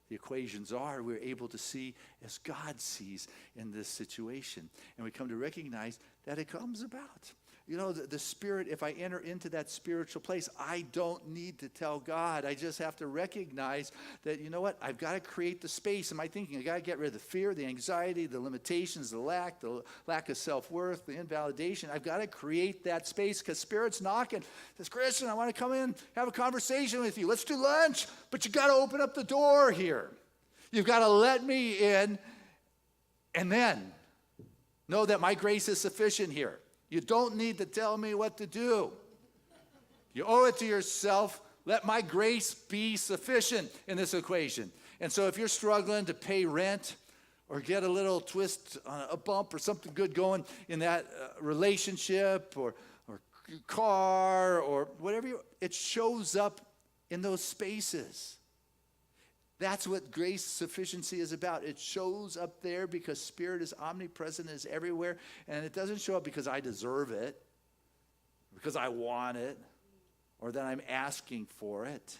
the equations are. We're able to see as God sees in this situation. And we come to recognize that it comes about. The Spirit, if I enter into that spiritual place, I don't need to tell God. I just have to recognize that, I've got to create the space in my thinking. I've got to get rid of the fear, the anxiety, the limitations, the lack of self-worth, the invalidation. I've got to create that space because Spirit's knocking. Says, Christian, I want to come in, have a conversation with you. Let's do lunch. But you got to open up the door here. You've got to let me in and then know that my grace is sufficient here. You don't need to tell me what to do. You owe it to yourself. Let my grace be sufficient in this equation. And so if you're struggling to pay rent or get a little twist, a bump or something good going in that relationship or car or whatever, it shows up in those spaces. That's what grace sufficiency is about. It shows up there because Spirit is omnipresent, is everywhere, and it doesn't show up because I deserve it, because I want it, or that I'm asking for it.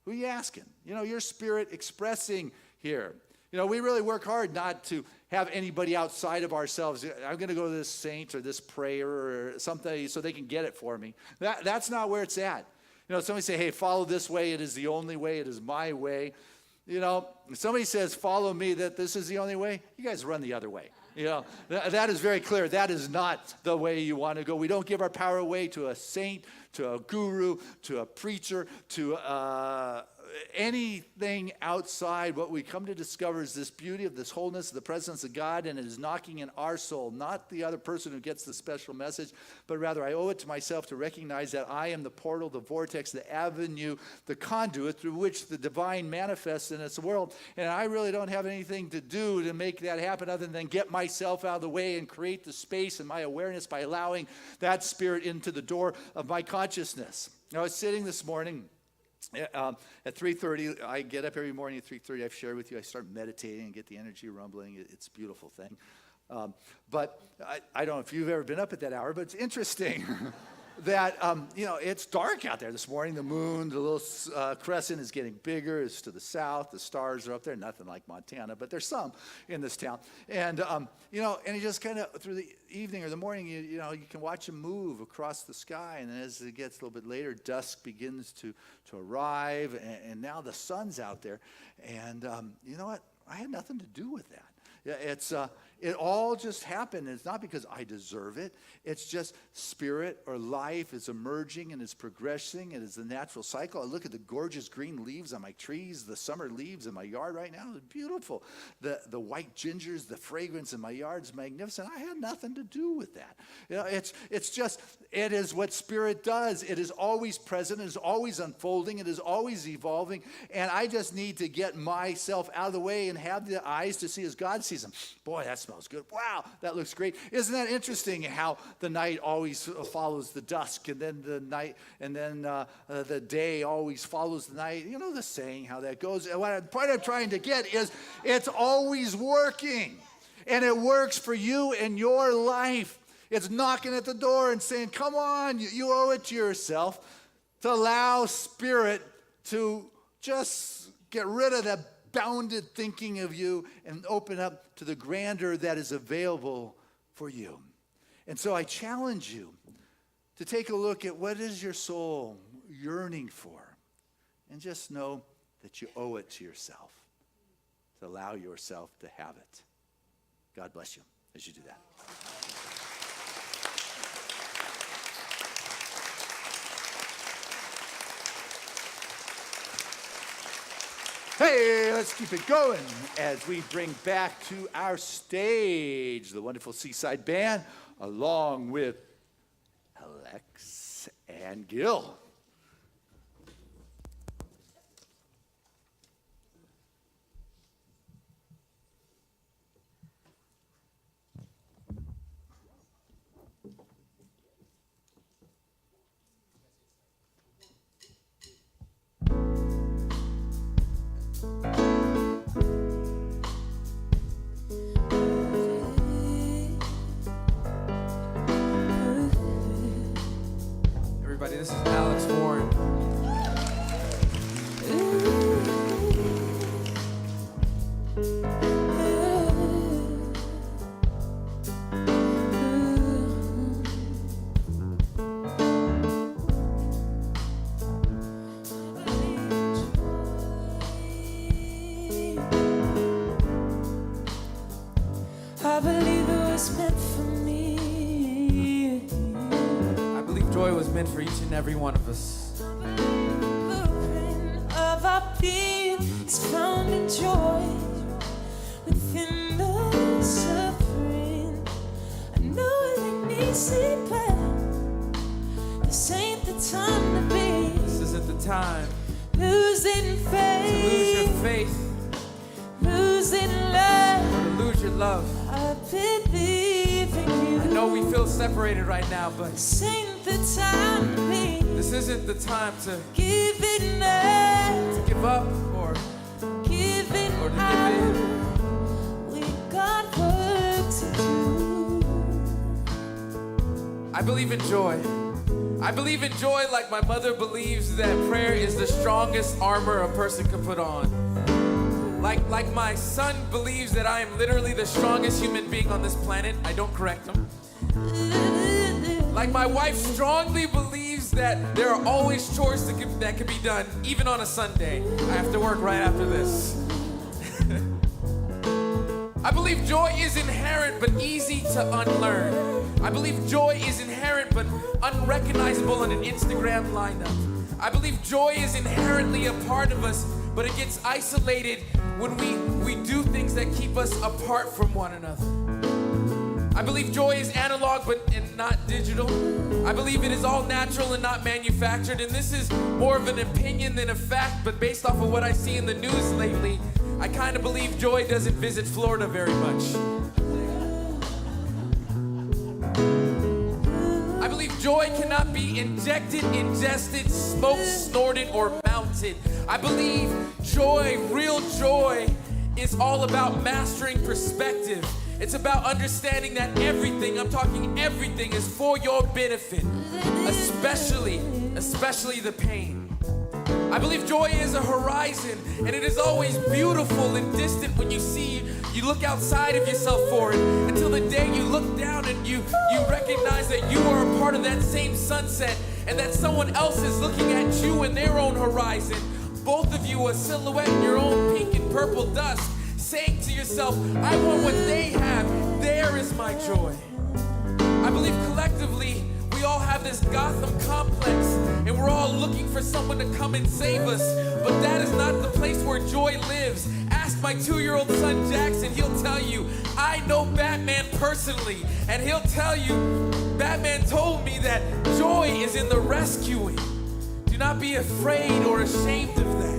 Who are you asking? Your Spirit expressing here. We really work hard not to have anybody outside of ourselves. I'm going to go to this saint or this prayer or something so they can get it for me. That's not where it's at. Somebody say, hey, follow this way. It is the only way. It is my way. If somebody says, follow me, that this is the only way, you guys run the other way. That is very clear. That is not the way you want to go. We don't give our power away to a saint, to a guru, to a preacher, to anything outside, what we come to discover is this beauty of this wholeness, the presence of God, and it is knocking in our soul, not the other person who gets the special message, but rather I owe it to myself to recognize that I am the portal, the vortex, the avenue, the conduit through which the divine manifests in its world, and I really don't have anything to do to make that happen other than get myself out of the way and create the space in my awareness by allowing that spirit into the door of my consciousness. I was sitting this morning at 3:30. I get up every morning at 3:30. I've shared with you. I start meditating and get the energy rumbling. It's a beautiful thing. But I don't know if you've ever been up at that hour, but it's interesting that, it's dark out there this morning. The moon, the little crescent is getting bigger. It's to the south. The stars are up there. Nothing like Montana, but there's some in this town. And, and you just kind of, through the evening or the morning, you can watch them move across the sky. And as it gets a little bit later, dusk begins to arrive. And now the sun's out there. And you know what? I had nothing to do with that. Yeah, it all just happened. It's not because I deserve it. It's just spirit or life is emerging and is progressing. It is the natural cycle. I look at the gorgeous green leaves on my trees, the summer leaves in my yard right now. It's beautiful. The white gingers, the fragrance in my yard is magnificent. I had nothing to do with that. It's just, it is what spirit does. It is always present. It is always unfolding. It is always evolving. And I just need to get myself out of the way and have the eyes to see as God sees them. Boy, that smells good. Wow, that looks great. Isn't that interesting how the night always follows the dusk, and then the night, and then the day always follows the night? You know the saying, how that goes. And what I'm trying to get is it's always working, and it works for you in your life. It's knocking at the door and saying, come on, you owe it to yourself to allow spirit to just get rid of that bounded thinking of you and open up to the grandeur that is available for you. And so I challenge you to take a look at what is your soul yearning for, and just know that you owe it to yourself to allow yourself to have it. God bless you as you do that. Hey, let's keep it going as we bring back to our stage the wonderful Seaside Band, along with Alex and Gil. This is Alex Warren. I believe it was meant for me. I believe joy was meant for each and every one of us. Blueprint of our being is found in joy within the suffering. I know it ain't easy, but this ain't the time to be. This isn't the time Losing faith, to lose your faith, losing love. or to lose your love. I believe in you. I know we feel separated right now, but This ain't the time to be this isn't the time to giving up, give up or giving to give out. in. We got work to do. I believe in joy. I believe in joy like my mother believes that prayer is the strongest armor a person can put on. Like my son believes that I am literally the strongest human being on this planet. I don't correct him. Like my wife strongly believes that there are always chores that can be done, even on a Sunday. I have to work right after this. I believe joy is inherent but easy to unlearn. I believe joy is inherent but unrecognizable in an Instagram lineup. I believe joy is inherently a part of us, but it gets isolated when we do things that keep us apart from one another. I believe joy is analog and not digital. I believe it is all natural and not manufactured. And this is more of an opinion than a fact, but based off of what I see in the news lately, I kind of believe joy doesn't visit Florida very much. I believe joy cannot be injected, ingested, smoked, snorted, or mounted. I believe joy, real joy, is all about mastering perspective. It's about understanding that everything, I'm talking everything, is for your benefit, especially the pain. I believe joy is a horizon, and it is always beautiful and distant when you look outside of yourself for it, until the day you look down and you recognize that you are a part of that same sunset, and that someone else is looking at you in their own horizon. Both of you a silhouette in your own pink and purple dust, saying to yourself, I want what they have. There is my joy. I believe collectively, we all have this Gotham complex, and we're all looking for someone to come and save us. But that is not the place where joy lives. Ask my 2-year-old son Jackson, he'll tell you, I know Batman personally, and he'll tell you, Batman told me that joy is in the rescuing. Do not be afraid or ashamed of that.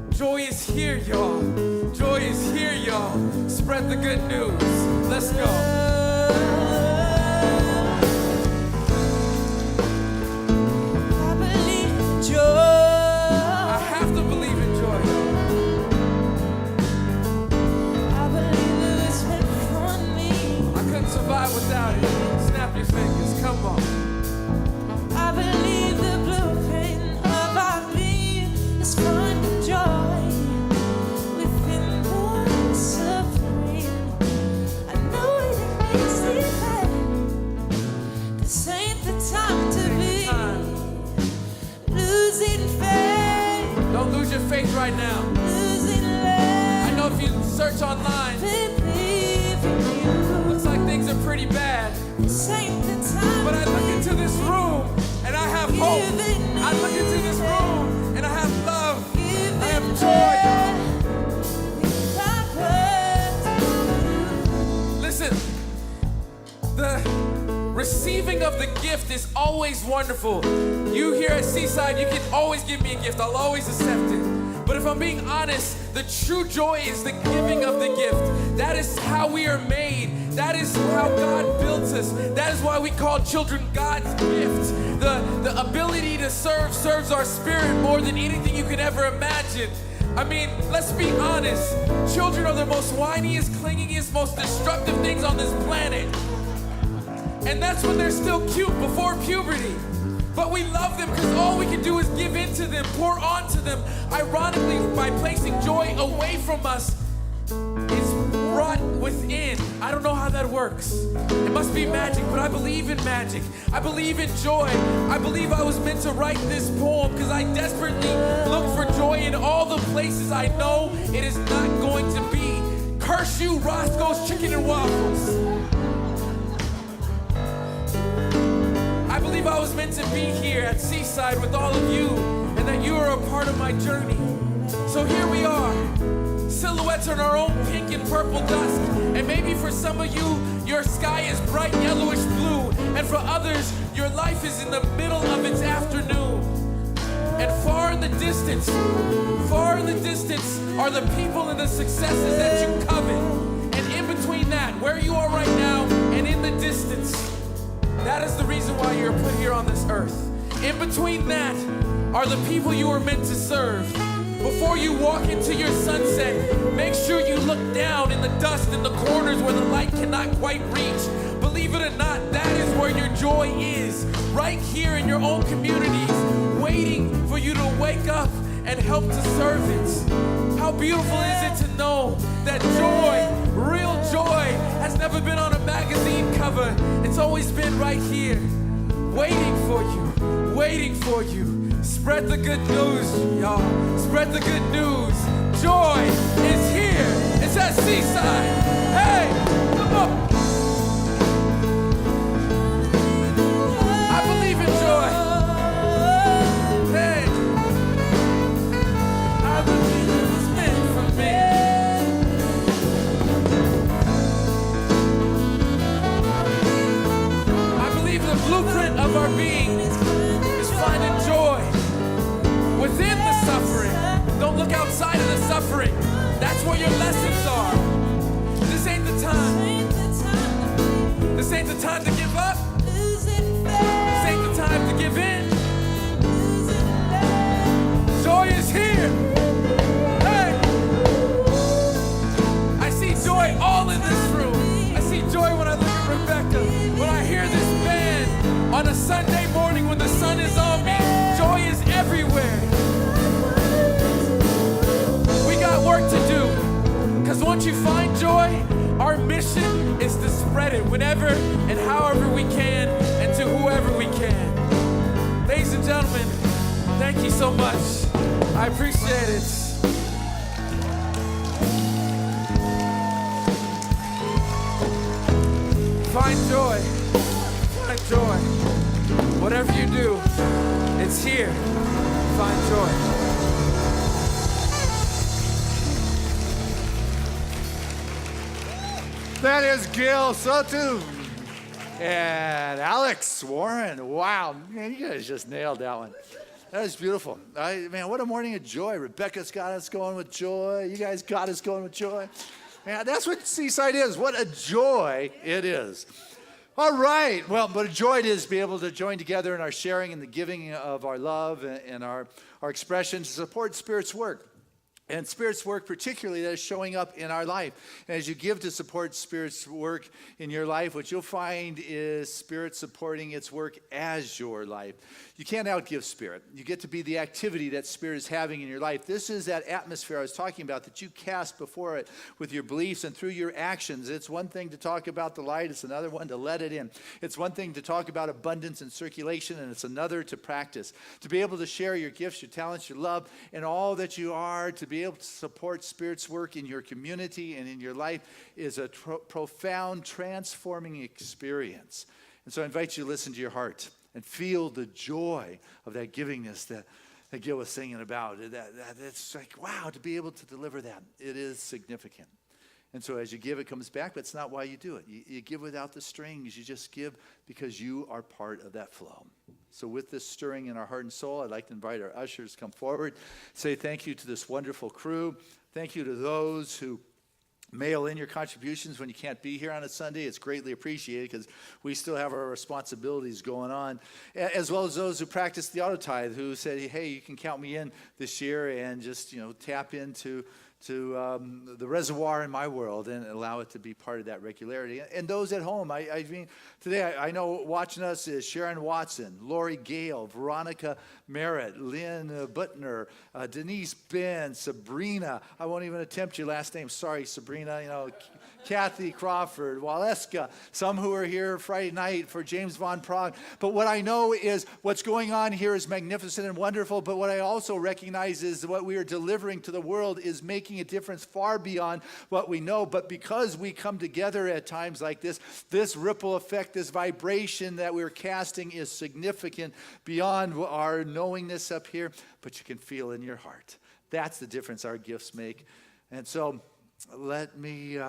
Joy is here, y'all. Joy is here, y'all. Spread the good news. Let's go. I have to believe in joy. I believe it was meant for me. I couldn't survive without it. Snap your fingers, come on. I believe the blueprint of our being is finding joy within the suffering. I know it ain't easy, but this ain't the time to be losing faith. Don't lose your faith right now. Losing love. I know if you search online, looks like things are pretty bad. This ain't the time. But I look into this room and I have hope. I look into this room and I have love. I have joy. Listen, the receiving of the gift is always wonderful. You here at Seaside, you can always give me a gift. I'll always accept it. But if I'm being honest, the true joy is the giving of the gift. That is how we are made. That is how God built us. That is why we call children God's gift. The ability to serve serves our spirit more than anything you could ever imagine. I mean, let's be honest. Children are the most whiniest, clingiest, most destructive things on this planet. And that's when they're still cute, before puberty. But we love them because all we can do is give into them, pour onto them. Ironically, by placing joy away from us, it's brought within. I don't know how that works. It must be magic, but I believe in magic. I believe in joy. I believe I was meant to write this poem because I desperately look for joy in all the places I know it is not going to be. Curse you, Roscoe's Chicken and Waffles. I believe I was meant to be here at Seaside with all of you, and that you are a part of my journey. So here we are, silhouettes in our own pink and purple dusk. And maybe for some of you, your sky is bright yellowish blue, and for others, your life is in the middle of its afternoon. And far in the distance are the people and the successes that you covet. And in between that, where you are right now, and in the distance, that is the reason why you're put here on this earth. In between that are the people you were meant to serve. Before you walk into your sunset, make sure you look down in the dust in the corners where the light cannot quite reach. Believe it or not, that is where your joy is. Right here in your own communities, waiting for you to wake up and help to serve it. How beautiful is it to know that joy, real joy, has never been on a magazine cover. It's always been right here, waiting for you, waiting for you. Spread the good news, y'all. Spread the good news. Joy is here. It's at Seaside. Hey, come on. I believe in joy. blueprint of our being is finding joy within the suffering. Don't look outside of the suffering. That's where your lessons are. This ain't the time. This ain't the time to give up. This ain't the time to give in. Joy is here. Hey! I see joy all in this room. I see joy when I look at Rebecca. When I hear this band on a Sunday morning when the sun is on me, joy is everywhere. We got work to do. Because once you find joy, our mission is to spread it whenever and however we can and to whoever we can. Ladies and gentlemen, thank you so much. I appreciate it. Find joy. Find joy. Whatever you do, it's here. Find joy. That is Gil Sotu and Alex Warren. Wow, man, you guys just nailed that one. That is beautiful. Man, what a morning of joy. Rebecca's got us going with joy. You guys got us going with joy. Man, that's what Seaside is. What a joy it is. All right. Well, but a joy it is to be able to join together in our sharing and the giving of our love and our expression to support Spirit's work. And Spirit's work particularly that is showing up in our life. And as you give to support Spirit's work in your life, what you'll find is Spirit supporting its work as your life. You can't outgive Spirit. You get to be the activity that Spirit is having in your life. This is that atmosphere I was talking about that you cast before it with your beliefs and through your actions. It's one thing to talk about the light. It's another one to let it in. It's one thing to talk about abundance and circulation, and it's another to practice. To be able to share your gifts, your talents, your love, and all that you are, to be able to support Spirit's work in your community and in your life is a profound, transforming experience. And so I invite you to listen to your heart and feel the joy of that givingness that Gil was singing about. It's like, wow, to be able to deliver that. It is significant. And so as you give, it comes back, but it's not why you do it. You give without the strings. You just give because you are part of that flow. So with this stirring in our heart and soul, I'd like to invite our ushers to come forward, say thank you to this wonderful crew. Thank you to those who mail in your contributions when you can't be here on a Sunday. It's greatly appreciated because we still have our responsibilities going on, as well as those who practice the auto tithe, who said, hey, you can count me in this year and just, tap into the reservoir in my world and allow it to be part of that regularity. And those at home, I mean, today I know watching us is Sharon Watson, Lori Gale, Veronica Merritt, Lynn Butner, Denise Ben, Sabrina. I won't even attempt your last name. Sorry, Sabrina. Kathy Crawford, Waleska, some who are here Friday night for James Von Prague. But what I know is what's going on here is magnificent and wonderful, but what I also recognize is what we are delivering to the world is making a difference far beyond what we know. But because we come together at times like this, this ripple effect, this vibration that we're casting is significant beyond our knowingness up here, but you can feel in your heart. That's the difference our gifts make. And so let me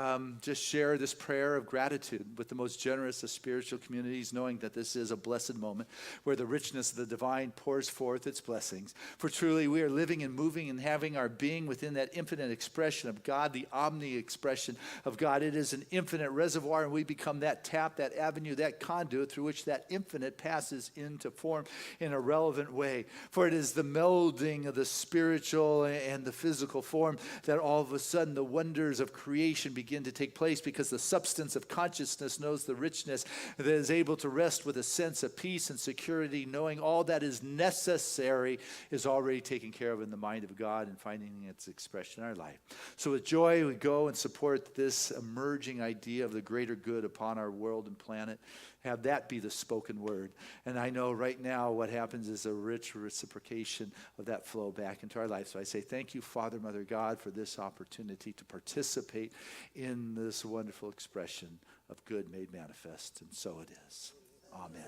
just share this prayer of gratitude with the most generous of spiritual communities, knowing that this is a blessed moment where the richness of the divine pours forth its blessings. For truly we are living and moving and having our being within that infinite expression of God, the omni-expression of God. It is an infinite reservoir, and we become that tap, that avenue, that conduit through which that infinite passes into form in a relevant way. For it is the melding of the spiritual and the physical form that all of a sudden the wonders of creation begin to take place, because the substance of consciousness knows the richness that is able to rest with a sense of peace and security, knowing all that is necessary is already taken care of in the mind of God and finding its expression in our life. So with joy, we go and support this emerging idea of the greater good upon our world and planet. Have that be the spoken word. And I know right now what happens is a rich reciprocation of that flow back into our life. So I say thank you, Father, Mother, God, for this opportunity to participate in this wonderful expression of good made manifest. And so it is. Amen.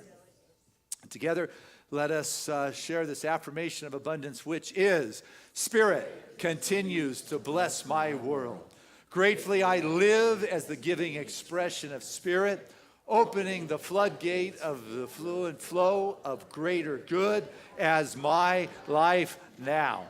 And together, let us share this affirmation of abundance, which is, Spirit continues to bless my world. Gratefully, I live as the giving expression of Spirit. opening the floodgate of the fluid flow of greater good as my life now.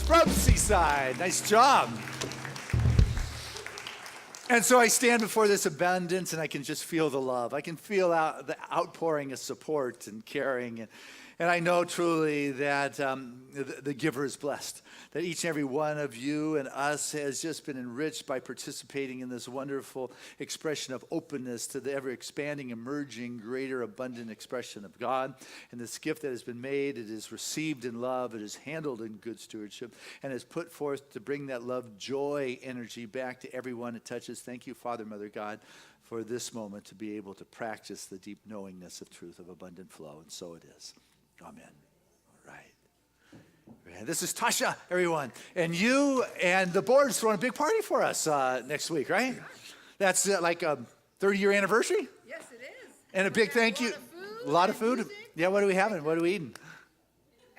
From Seaside. Nice job. And so I stand before this abundance and I can just feel the love. I can feel the outpouring of support and caring. And I know truly that the giver is blessed, that each and every one of you and us has just been enriched by participating in this wonderful expression of openness to the ever-expanding, emerging, greater, abundant expression of God. And this gift that has been made, it is received in love, it is handled in good stewardship, and is put forth to bring that love, joy, energy back to everyone it touches. Thank you, Father, Mother, God, for this moment to be able to practice the deep knowingness of truth of abundant flow. And so it is. Amen. All right. This is Tasha, everyone. And you and the board is throwing a big party for us next week, right? That's like a 30-year anniversary? Yes, it is. And a big thank you. A lot of food. Yeah, what are we having? What are we eating?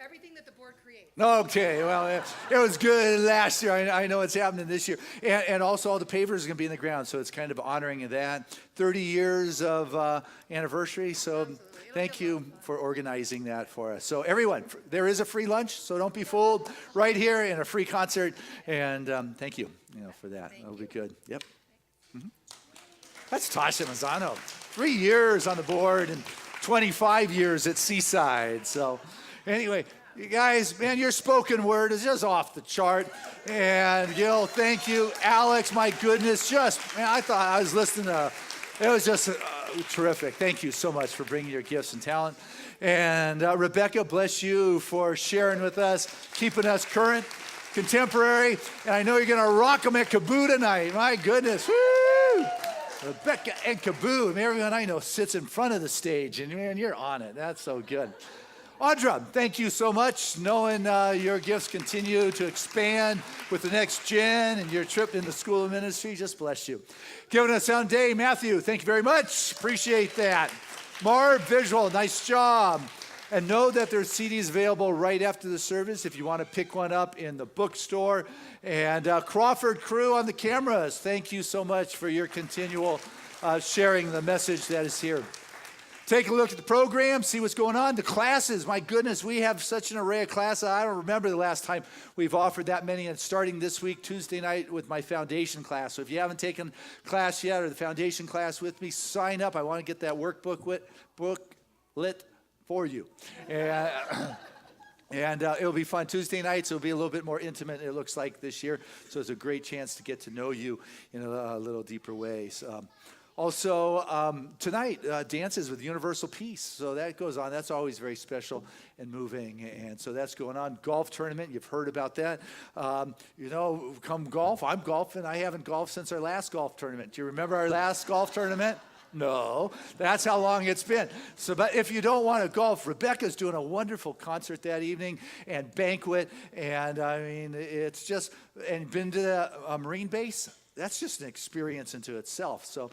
Everything that the board creates. Okay, well, it was good last year. I know it's happening this year. And also all the pavers are going to be in the ground, so it's kind of honoring that. 30 years of anniversary, so thank you for organizing that for us. So everyone, there is a free lunch, so don't be fooled. Right here and a free concert, and thank you, for that. That'll be good. Yep. Mm-hmm. That's Tasha Mazzano. 3 years on the board and 25 years at Seaside. So anyway, you guys, man, your spoken word is just off the chart. And Gil, thank you. Alex, my goodness, I thought I was listening to, it was just terrific. Thank you so much for bringing your gifts and talent. And Rebecca, bless you for sharing with us, keeping us current, contemporary. And I know you're going to rock them at Kaboo tonight. My goodness. Woo! Rebecca and Kaboo. And everyone I know sits in front of the stage. And man, you're on it. That's so good. Audra, thank you so much. Knowing your gifts continue to expand with the next gen and your trip in the School of Ministry, just bless you. Giving us sound day, Matthew, thank you very much. Appreciate that. Marv, visual, nice job. And know that there's CDs available right after the service if you want to pick one up in the bookstore. And Crawford crew on the cameras, thank you so much for your continual sharing the message that is here. Take a look at the program, see what's going on. The classes, my goodness, we have such an array of classes. I don't remember the last time we've offered that many. And starting this week, Tuesday night, with my foundation class. So if you haven't taken class yet or the foundation class with me, sign up. I want to get that workbook lit for you. And it'll be fun. Tuesday nights, it'll be a little bit more intimate, it looks like, this year. So it's a great chance to get to know you in a little deeper way. So, Also, tonight, dances with Universal Peace. So that goes on. That's always very special and moving. And so that's going on. Golf tournament, you've heard about that. Come golf. I'm golfing. I haven't golfed since our last golf tournament. Do you remember our last golf tournament? No, that's how long it's been. So, but if you don't want to golf, Rebecca's doing a wonderful concert that evening and banquet. And I mean, it's just, and been to the Marine base. That's just an experience into itself. So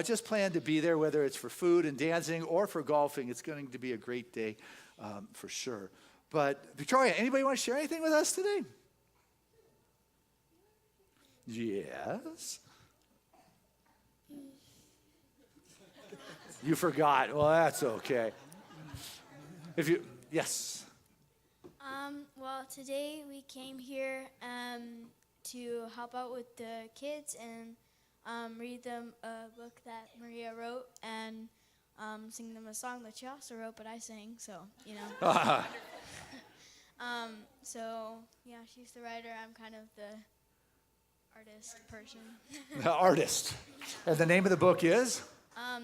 just plan to be there, whether it's for food and dancing or for golfing. It's going to be a great day for sure. But Victoria, anybody want to share anything with us today? Yes. You forgot. Well, that's okay. Yes. Well, today we came here to help out with the kids and read them a book that Maria wrote and sing them a song that she also wrote, but I sang, so, So, yeah, she's the writer. I'm kind of the artist person. The artist. And the name of the book is?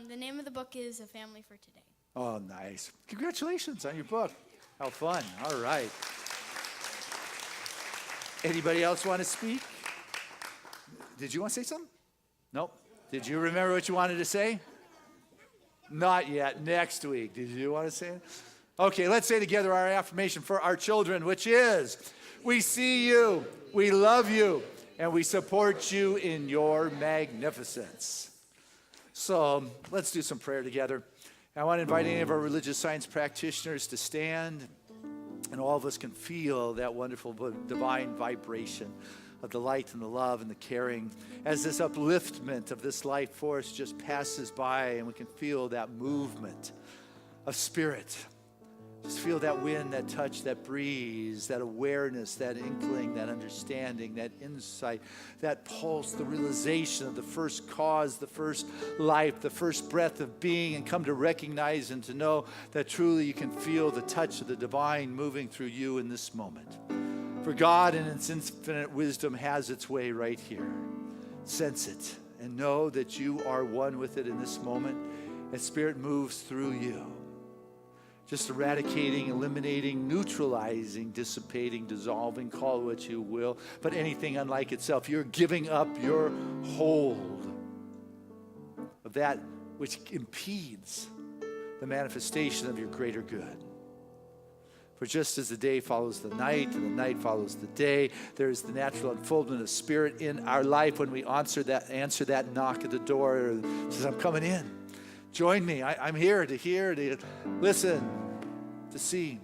The name of the book is A Family for Today. Oh, nice. Congratulations on your book. How fun. All right. Anybody else want to speak? Did you want to say something? Nope. Did you remember what you wanted to say? Not yet. Next week. Did you want to say it? Okay, let's say together our affirmation for our children, which is, we see you, we love you, and we support you in your magnificence. So let's do some prayer together. I want to invite any of our religious science practitioners to stand, and all of us can feel that wonderful divine vibration of the light and the love and the caring as this upliftment of this life force just passes by, and we can feel that movement of spirit. Just feel that wind, that touch, that breeze, that awareness, that inkling, that understanding, that insight, that pulse, the realization of the first cause, the first life, the first breath of being, and come to recognize and to know that truly you can feel the touch of the divine moving through you in this moment. For God in its infinite wisdom has its way right here. Sense it and know that you are one with it in this moment as Spirit moves through you. Just eradicating, eliminating, neutralizing, dissipating, dissolving, call it what you will, but anything unlike itself. You're giving up your hold of that which impedes the manifestation of your greater good. For just as the day follows the night and the night follows the day, there is the natural unfoldment of Spirit in our life when we answer that knock at the door. It says, I'm coming in. Join me. I'm here to hear, to listen, to see.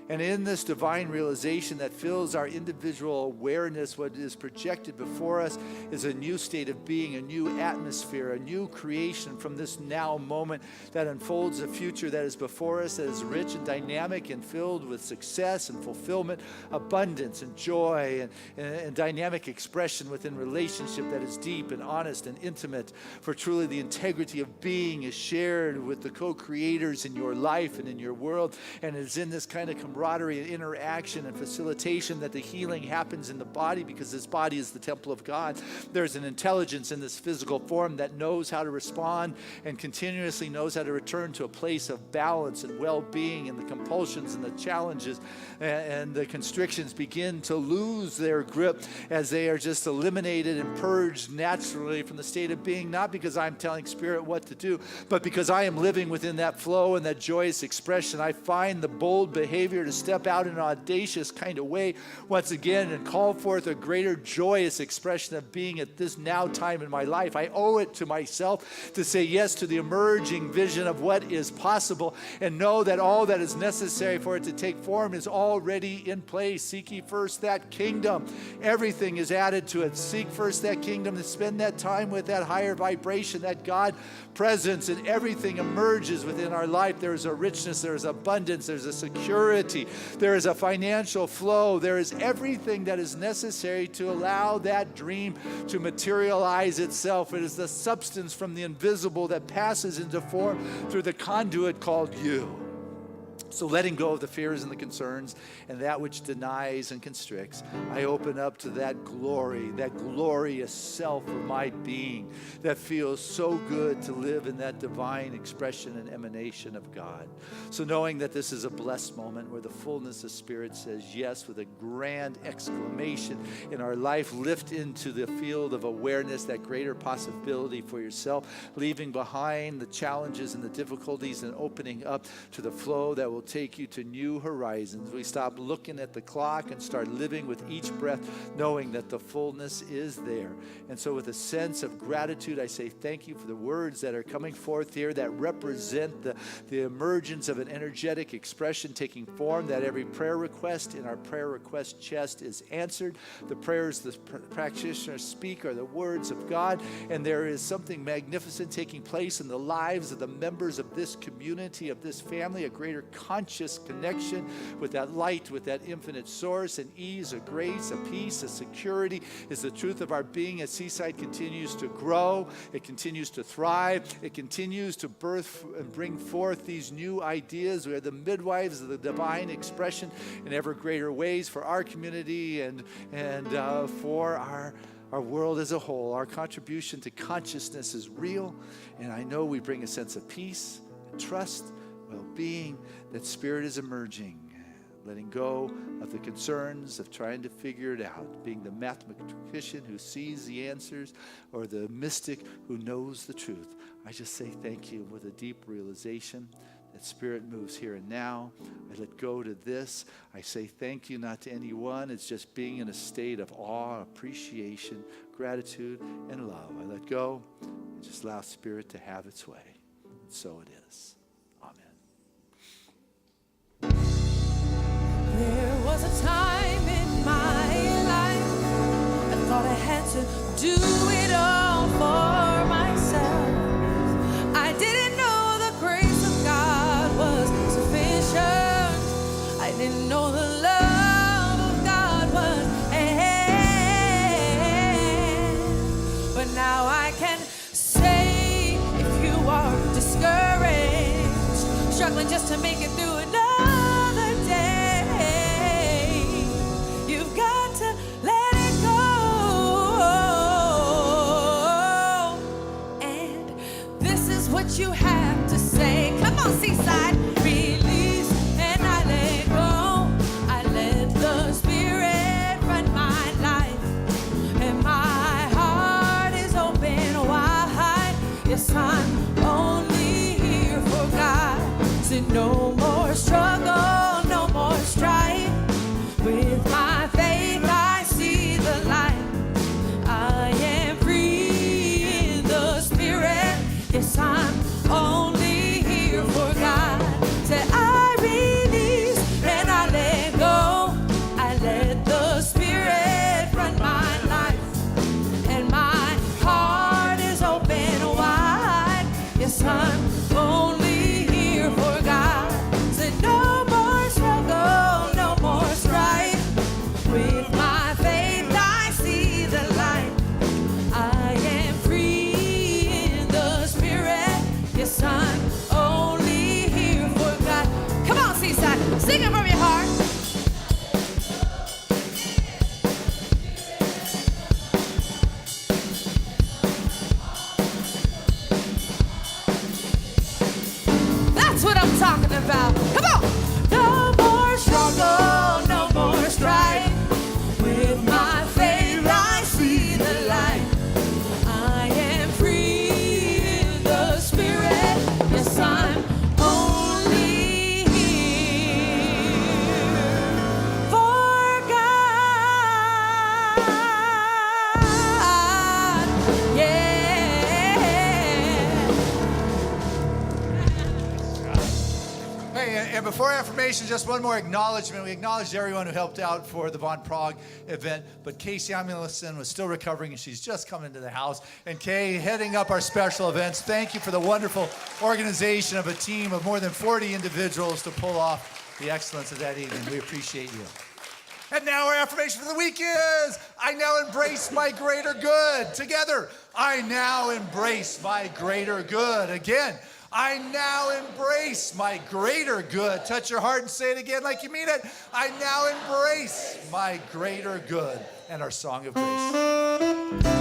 And in this divine realization that fills our individual awareness, what is projected before us is a new state of being, a new atmosphere, a new creation from this now moment that unfolds a future that is before us, that is rich and dynamic and filled with success and fulfillment, abundance and joy and dynamic expression within relationship that is deep and honest and intimate. For truly the integrity of being is shared with the co-creators in your life and in your world, and it is in this kind of camaraderie and interaction and facilitation that the healing happens in the body, because this body is the temple of God. There's an intelligence in this physical form that knows how to respond and continuously knows how to return to a place of balance and well-being, and the compulsions and the challenges and the constrictions begin to lose their grip as they are just eliminated and purged naturally from the state of being, not because I'm telling Spirit what to do, but because I am living within that flow and that joyous expression. I find the bold behavior to step out in an audacious kind of way once again and call forth a greater joyous expression of being at this now time in my life. I owe it to myself to say yes to the emerging vision of what is possible, and know that all that is necessary for it to take form is already in place. Seek ye first that kingdom. Everything is added to it. Seek first that kingdom, and spend that time with that higher vibration, that God presence, and everything emerges within our life. There is a richness, there is abundance, there's a security, there is a financial flow, there is everything that is necessary to allow that dream to materialize itself. It is the substance from the invisible that passes into form through the conduit called you. So letting go of the fears and the concerns and that which denies and constricts, I open up to that glory, that glorious self of my being that feels so good to live in that divine expression and emanation of God. So knowing that this is a blessed moment where the fullness of Spirit says yes with a grand exclamation in our life, lift into the field of awareness that greater possibility for yourself, leaving behind the challenges and the difficulties and opening up to the flow that will take you to new horizons. We stop looking at the clock and start living with each breath, knowing that the fullness is there. And so with a sense of gratitude, I say thank you for the words that are coming forth here that represent the emergence of an energetic expression taking form, that every prayer request in our prayer request chest is answered. The prayers the practitioners speak are the words of God, and there is something magnificent taking place in the lives of the members of this community, of this family, a greater conscious connection with that light, with that infinite source, and ease, a grace, a peace, a security is the truth of our being as Seaside continues to grow, it continues to thrive, it continues to birth and bring forth these new ideas. We are the midwives of the divine expression in ever greater ways for our community and for our world as a whole. Our contribution to consciousness is real, and I know we bring a sense of peace, trust, well-being. That Spirit is emerging, letting go of the concerns of trying to figure it out, being the mathematician who sees the answers or the mystic who knows the truth. I just say thank you with a deep realization that Spirit moves here and now. I let go to this. I say thank you not to anyone. It's just being in a state of awe, appreciation, gratitude, and love. I let go and just allow Spirit to have its way. And so it is. There was a time in my life I thought I had to do it all for myself. I didn't know the grace of God was sufficient. I didn't know the love of God was but now I can say, if you are discouraged, struggling just to make it through another day, you've got to let it go. And this is what you have to say. Come on, Seaside. Release and I let go. I let the Spirit run my life, and my heart is open wide. Yes, I'm only here for God. So no more struggle, no more strife. With my faith I see the light. I am free in the Spirit. Yes, I'm only here for God. Say I release and I let go. I let the Spirit run my life, and my heart is open wide. Yes, I'm only here for God. Say no more struggle, no more strife. With my faith I see the light. I am free in the Spirit. Yes, I'm only here for God. Come on, Seaside, sing it from your heart. That's what I'm talking about. Come on. No more struggle, no more strife. With my faith I see the light. I am free in the Spirit. Yes, I'm only here for God. Yeah. Hey, and before affirmation, just one more acknowledgement. We acknowledged everyone who helped out for the Von Prague event, but Casey Amundsen was still recovering, and she's just come into the house. And Kay, heading up our special events, thank you for the wonderful organization of a team of more than 40 individuals to pull off the excellence of that evening. We appreciate you. And now our affirmation for the week is, I now embrace my greater good. Together, I now embrace my greater good. Again, I now embrace my greater good. Touch your heart and say it again like you mean it. I now embrace my greater good. And our song of grace.